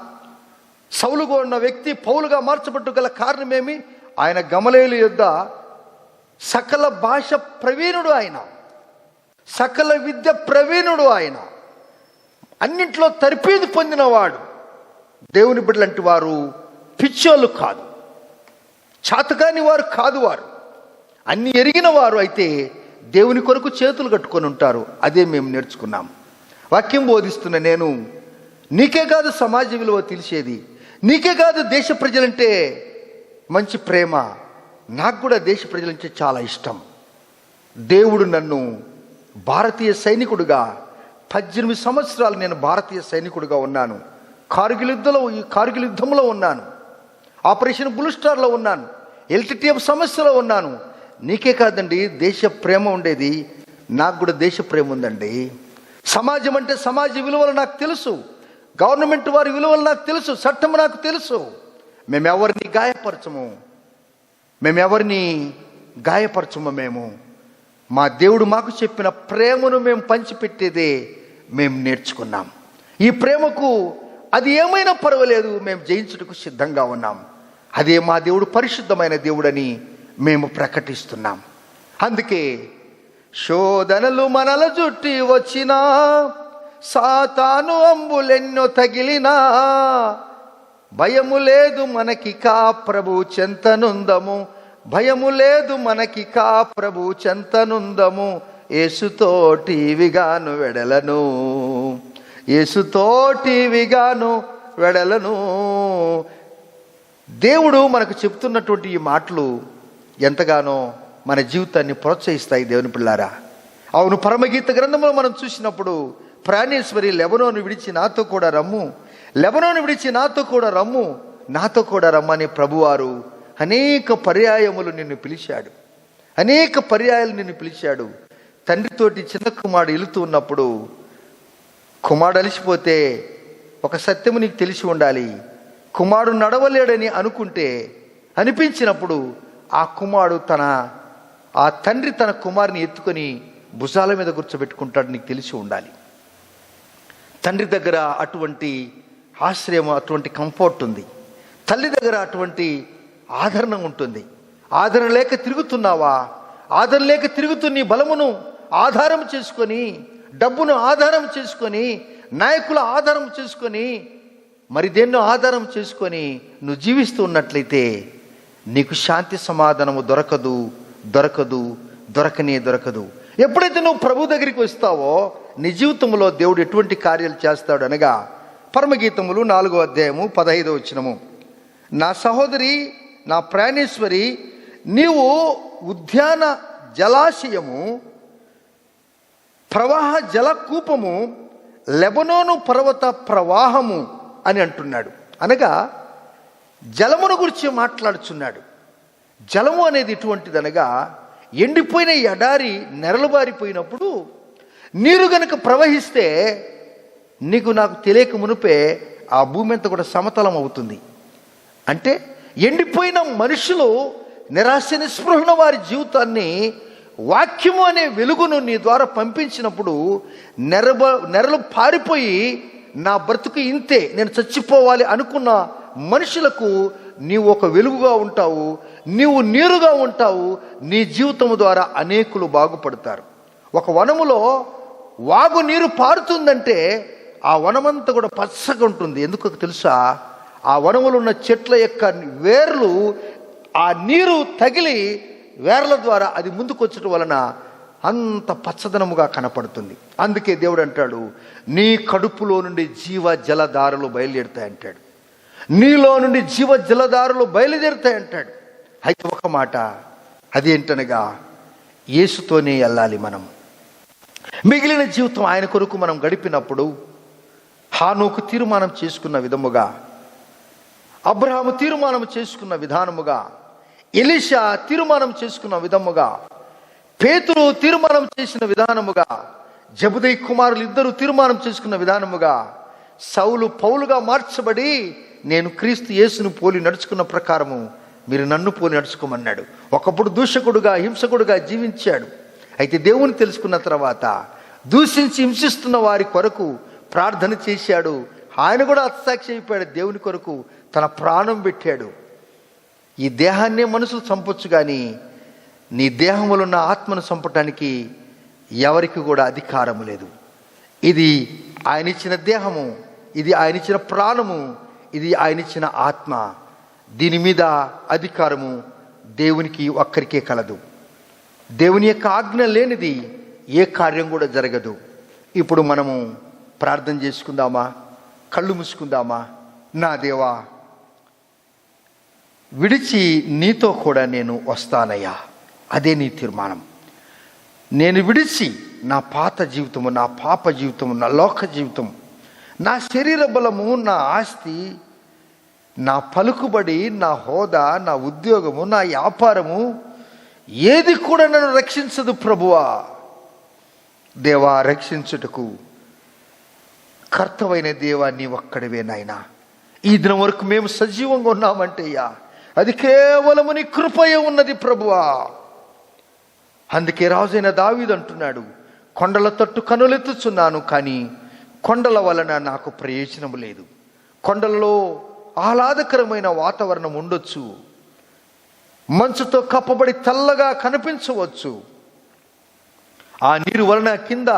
సౌలుగా ఉన్న వ్యక్తి పౌలుగా మార్చబట్టు గల కారణమేమి? ఆయన గమలీయేలు యొద్ద సకల భాష ప్రవీణుడు, ఆయన సకల విద్య ప్రవీణుడు, ఆయన అన్నింటిలో తర్ఫీదు పొందినవాడు. దేవుని బిడ్డలంటి వారు పిచ్చోళ్ళు కాదు, చాతకాని వారు కాదు, వారు అన్ని ఎరిగిన వారు. అయితే దేవుని కొరకు చేతులు కట్టుకొని ఉంటారు. అదే మేము నేర్చుకున్నాం. వాక్యం బోధిస్తున్న నేను, నీకే కాదు సమాజ విలువ తెలిసేది, నీకే కాదు దేశ ప్రజలంటే మంచి ప్రేమ, నాకు కూడా దేశ ప్రజలంటే చాలా ఇష్టం. దేవుడు నన్ను భారతీయ సైనికుడిగా 18 సంవత్సరాలు నేను భారతీయ సైనికుడిగా ఉన్నాను. కార్గిల్ యుద్ధంలో ఉన్నాను, ఆపరేషన్ బ్లూ స్టార్లో ఉన్నాను, ఎల్టీటీఎఫ్ సమస్యలో ఉన్నాను. నీకే కాదండి దేశ ప్రేమ ఉండేది, నాకు కూడా దేశ ప్రేమ ఉందండి. సమాజం అంటే సమాజ విలువలు నాకు తెలుసు, గవర్నమెంట్ వారి విలువలు నాకు తెలుసు, చట్టం నాకు తెలుసు. మేమెవరిని గాయపరచము. మేము మా దేవుడు మాకు చెప్పిన ప్రేమను మేము పంచిపెట్టేదే మేము నేర్చుకున్నాం. ఈ ప్రేమకు అది ఏమైనా పర్వాలేదు, మేము జయించుటకు సిద్ధంగా ఉన్నాం. అదే మా దేవుడు పరిశుద్ధమైన దేవుడని మేము ప్రకటిస్తున్నాం. అందుకే శోధనలు మనల జుట్టి వచ్చినా, సాతాను అంబులెన్నో తగిలినా, భయము లేదు మనకికా ప్రభు చెంతనుందము, భయము లేదు మనకికా ప్రభు చెంతనుందము, యేసుతోటివిగాను వెడలను, యేసుతోటివిగాను వెడలను. దేవుడు మనకు చెప్తున్నటువంటి ఈ మాటలు ఎంతగానో మన జీవితాన్ని ప్రోత్సహిస్తాయి దేవుని పిల్లారా. అవును, పరమగీత గ్రంథంలో మనం చూసినప్పుడు ప్రాణేశ్వరి లెబనోను విడిచి నాతో కూడా రమ్ము, లెబనోను విడిచి నాతో కూడా రమ్ము, నాతో కూడా రమ్మని ప్రభువారు అనేక పర్యాయములు నిన్ను పిలిచాడు, అనేక పర్యాయాలు నిన్ను పిలిచాడు. తండ్రితోటి చిన్న కుమారుడు వెళుతూ ఉన్నప్పుడు కుమారుడు అలిసిపోతే ఒక సత్యము నీకు తెలిసి ఉండాలి. కుమారుడు నడవలేడని అనిపించినప్పుడు ఆ తండ్రి తన కుమారుని ఎత్తుకొని భుజాల మీద కూర్చోబెట్టుకుంటాడు. నీకు తెలిసి ఉండాలి. తండ్రి దగ్గర అటువంటి ఆశ్రయం, అటువంటి కంఫర్ట్ ఉంది. తల్లి దగ్గర అటువంటి ఆదరణ ఉంటుంది. ఆదరణ లేక తిరుగుతున్నావా? ఆదరణ లేక తిరుగుతూ నీ బలమును ఆధారం చేసుకొని, డబ్బును ఆధారం చేసుకొని, నాయకుల ఆధారం చేసుకొని, మరి దేన్నో ఆధారం చేసుకొని నువ్వు జీవిస్తూ ఉన్నట్లయితే నీకు శాంతి సమాధానము దొరకదు. ఎప్పుడైతే నువ్వు ప్రభు దగ్గరికి వస్తావో నీ జీవితంలో దేవుడు ఎటువంటి కార్యాలు చేస్తాడు అనగా, పరమగీతములు 4వ అధ్యాయము 15వ వచనము, నా సహోదరి, నా ప్రాణేశ్వరి, నీవు ఉద్యాన జలాశయము, ప్రవాహ జలకూపము, లెబనోను పర్వత ప్రవాహము అని అంటున్నాడు. అనగా జలమును గురించి మాట్లాడుచున్నాడు. జలము అనేది ఎటువంటిదనగా, ఎండిపోయిన ఎడారి నెరలుబారిపోయినప్పుడు నీరు గనుక ప్రవహిస్తే నీకు నాకు తెలియక మునుపే ఆ భూమి అంతా కూడా సమతలం అవుతుంది. అంటే ఎండిపోయిన మనుషులు, నిరాశ నిస్పృహణ వారి జీవితాన్ని వాక్యము అనే వెలుగును నీ ద్వారా పంపించినప్పుడు నెరలు పారిపోయి నా బ్రతుకు ఇంతే, నేను చచ్చిపోవాలి అనుకున్న మనుషులకు నీవు ఒక వెలుగుగా ఉంటావు, నీవు నీరుగా ఉంటావు. నీ జీవితము ద్వారా అనేకులు బాగుపడతారు. ఒక వనములో వాగు నీరు పారుతుందంటే ఆ వనమంతా కూడా పచ్చగా ఉంటుంది. ఎందుకు తెలుసా? ఆ వనములో ఉన్న చెట్ల యొక్క వేర్లు ఆ నీరు తగిలి వేర్ల ద్వారా అది ముందుకు వచ్చటం వలన అంత పచ్చదనముగా కనపడుతుంది. అందుకే దేవుడు అంటాడు, నీ కడుపులో నుండి జీవ జలధారలు బయలుదేరుతాయంటాడు. నీలో నుండి జీవ జలధారలు బయలుదేరుతాయంటాడు. అయితే ఒక మాట, అదేంటనగా యేసుతోనే వెళ్ళాలి మనం. మిగిలిన జీవితం ఆయన కొరకు మనం గడిపినప్పుడు, హానోకు తీర్మానం చేసుకున్న విధముగా, అబ్రహాము తీర్మానం చేసుకున్న విధానముగా, ఎలీషా తీర్మానం చేసుకున్న విధముగా, పేతురు తీర్మానం చేసిన విధానముగా, జబదయి కుమారులు ఇద్దరు తీర్మానం చేసుకున్న విధానముగా, సౌలు పౌలుగా మార్చబడి నేను క్రీస్తు యేసును పోలి నడుచుకున్న ప్రకారము మీరు నన్ను పోలి నడుచుకోమన్నాడు. ఒకప్పుడు దూషకుడుగా, హింసకుడుగా జీవించాడు. అయితే దేవుని తెలుసుకున్న తర్వాత దూషించి హింసిస్తున్న వారి కొరకు ప్రార్థన చేశాడు. ఆయన కూడా హతసాక్షి అయిపోయాడు. దేవుని కొరకు తన ప్రాణం పెట్టాడు. ఈ దేహాన్నే మనుషులు చంపొచ్చు, కానీ నీ దేహంలో ఉన్న ఆత్మను చంపటానికి ఎవరికి కూడా అధికారము లేదు. ఇది ఆయన ఇచ్చిన దేహము, ఇది ఆయన ఇచ్చిన ప్రాణము, ఇది ఆయన ఇచ్చిన ఆత్మ. దీని మీద అధికారము దేవునికి ఒక్కరికే కలదు. దేవుని యొక్క ఆజ్ఞ లేనిది ఏ కార్యం కూడా జరగదు. ఇప్పుడు మనము ప్రార్థన చేసుకుందామా? కళ్ళు మూసుకుందామా? నా దేవా, విడిచి నీతో కూడా నేను వస్తానయ్యా. అదే నీ తీర్మానం. నేను విడిచి నా పాత జీవితము, నా పాప జీవితము, నా లోక జీవితం, నా శరీర బలము, నా ఆస్తి, నా పలుకుబడి, నా హోదా, నా ఉద్యోగము, నా వ్యాపారము ఏది కూడా నన్ను రక్షించదు ప్రభువా. దేవా, రక్షించుటకు కర్తవైన దేవా నీ ఒక్కడివే నాయనా. ఈ దినం వరకు మేము సజీవంగా ఉన్నామంటే అది కేవలము నీ కృపయే ఉన్నది ప్రభువా. అందుకే రాజైన దావీదు అంటున్నాడు, కొండల తట్టు కనులెత్తుచున్నాను, కానీ కొండల వలన నాకు ప్రయోజనం లేదు. కొండలలో ఆహ్లాదకరమైన వాతావరణం ఉండొచ్చు, మంచుతో కప్పబడి తెల్లగా కనిపించవచ్చు, ఆ నీరు వలన కింద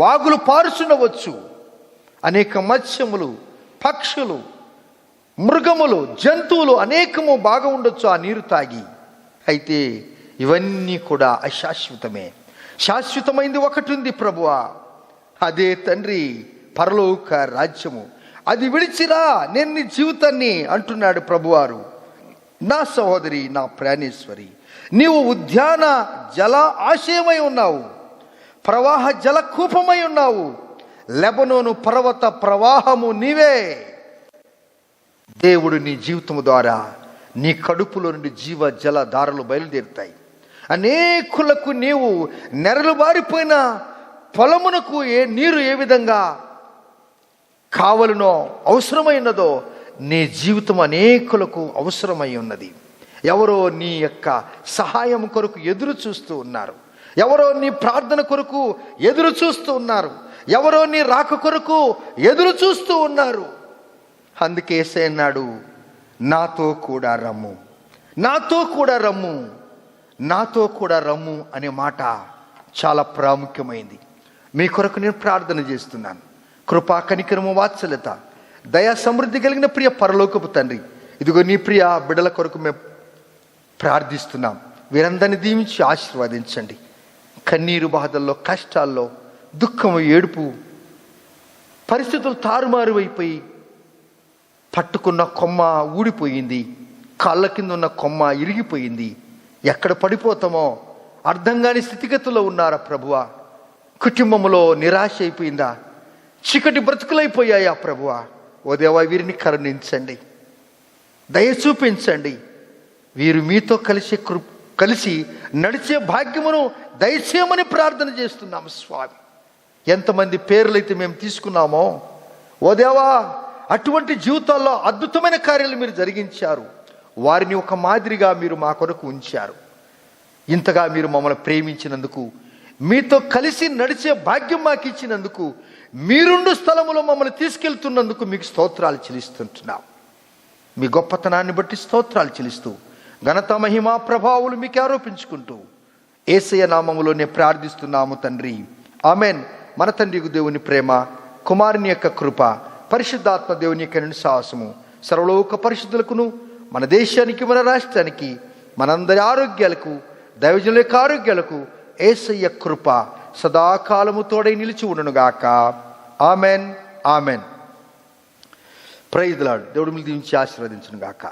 వాగులు పారుచుండవచ్చు, అనేక మత్స్యములు, పక్షులు, మృగములు, జంతువులు అనేకము బాగా ఉండొచ్చు ఆ నీరు తాగి. అయితే ఇవన్నీ కూడా అశాశ్వతమే. శాశ్వతమైంది ఒకటి ఉంది ప్రభువా, అదే తండ్రి పరలోక రాజ్యము. అది విడిచిరా నేను నీ జీవితాన్ని అంటున్నాడు ప్రభువారు. నా సహోదరి, నా ప్రాణేశ్వరి, నీవు ఉద్యాన జల ఆశయమై ఉన్నావు, ప్రవాహ జల కూపమై ఉన్నావు, లెబనోను పర్వత ప్రవాహము నీవే. దేవుడు నీ జీవితము ద్వారా నీ కడుపులో నుండి జీవ జల ధారలు బయలుదేరుతాయి. అనేకులకు నీవు నెరలు బారిపోయిన పొలమునకు నీరు ఏ విధంగా కావలనో అవసరమైనదో నీ జీవితం అనేకులకు అవసరమై ఉన్నది. ఎవరో నీ యొక్క సహాయం కొరకు ఎదురు చూస్తూ ఉన్నారు, ఎవరో నీ ప్రార్థన కొరకు ఎదురు చూస్తూ ఉన్నారు, ఎవరో నీ రాక కొరకు ఎదురు చూస్తూ ఉన్నారు. అందుకే యేసయ్య అన్నాడు, నాతో కూడా రమ్ము. నాతో కూడా రమ్ము, నాతో కూడా రమ్ము అనే మాట చాలా ప్రాముఖ్యమైంది. మీ కొరకు నేను ప్రార్థన చేస్తున్నాను. కృపా, కనికరము, వాత్సల్యత, దయా సమృద్ధి కలిగిన ప్రియ పరలోకపు తండ్రి, ఇదిగో నీ ప్రియ బిడ్డల కొరకు మేము ప్రార్థిస్తున్నాం. వీరందరినీ దీవించి ఆశీర్వదించండి. కన్నీరు బాధల్లో, కష్టాల్లో, దుఃఖము, ఏడుపు, పరిస్థితులు తారుమారు అయిపోయి పట్టుకున్న కొమ్మ ఊడిపోయింది, కాళ్ళ కింద ఉన్న కొమ్మ ఇరిగిపోయింది, ఎక్కడ పడిపోతామో అర్థం కాని స్థితిగతుల్లో ఉన్నారా ప్రభువా? కుటుంబంలో నిరాశ అయిపోయిందా? చీకటి బ్రతుకులైపోయాయా ప్రభువా? ఓ దేవా, వీరిని కరుణించండి, దయ చూపించండి. వీరు మీతో కలిసి నడిచే భాగ్యమును దయచేయమని ప్రార్థన చేస్తున్నాము స్వామి. ఎంతమంది పేర్లైతే మేము తీసుకున్నామో ఓ దేవా, అటువంటి జీవితాల్లో అద్భుతమైన కార్యాలు మీరు జరిగించారు. వారిని ఒక మాదిరిగా మీరు మా కొరకు ఉంచారు. ఇంతగా మీరు మమ్మల్ని ప్రేమించినందుకు, మీతో కలిసి నడిచే భాగ్యం మాకు ఇచ్చినందుకు, మీరుండు స్థలములో మమ్మల్ని తీసుకెళ్తున్నందుకు మీకు స్తోత్రాలు చెల్లిస్తుంటున్నాం. మీ గొప్పతనాన్ని బట్టి స్తోత్రాలు చెల్లిస్తూ ఘనత, మహిమ, ప్రభావాలు మీకు ఆరోపించుకుంటూ యేసయ్య నామములోనే ప్రార్థిస్తున్నాము తండ్రి, ఆమెన్. మన తండ్రి దేవుని ప్రేమ, కుమారుని యొక్క కృప, పరిశుద్ధాత్మ దేవుని యొక్క సాహసము సర్వలోక పరిశుద్ధులకును, మన దేశానికి, మన రాష్ట్రానికి, మనందరి ఆరోగ్యాలకు, దైవజనుల యొక్క ఆరోగ్యాలకు యేసయ్య కృప సదాకాలము తోడై నిలిచి ఉండునుగాక. Amen, amen. Praise the lord. దేవుడు మిమ్మల్ని దీవించి ఆశీర్వదించునుగాక.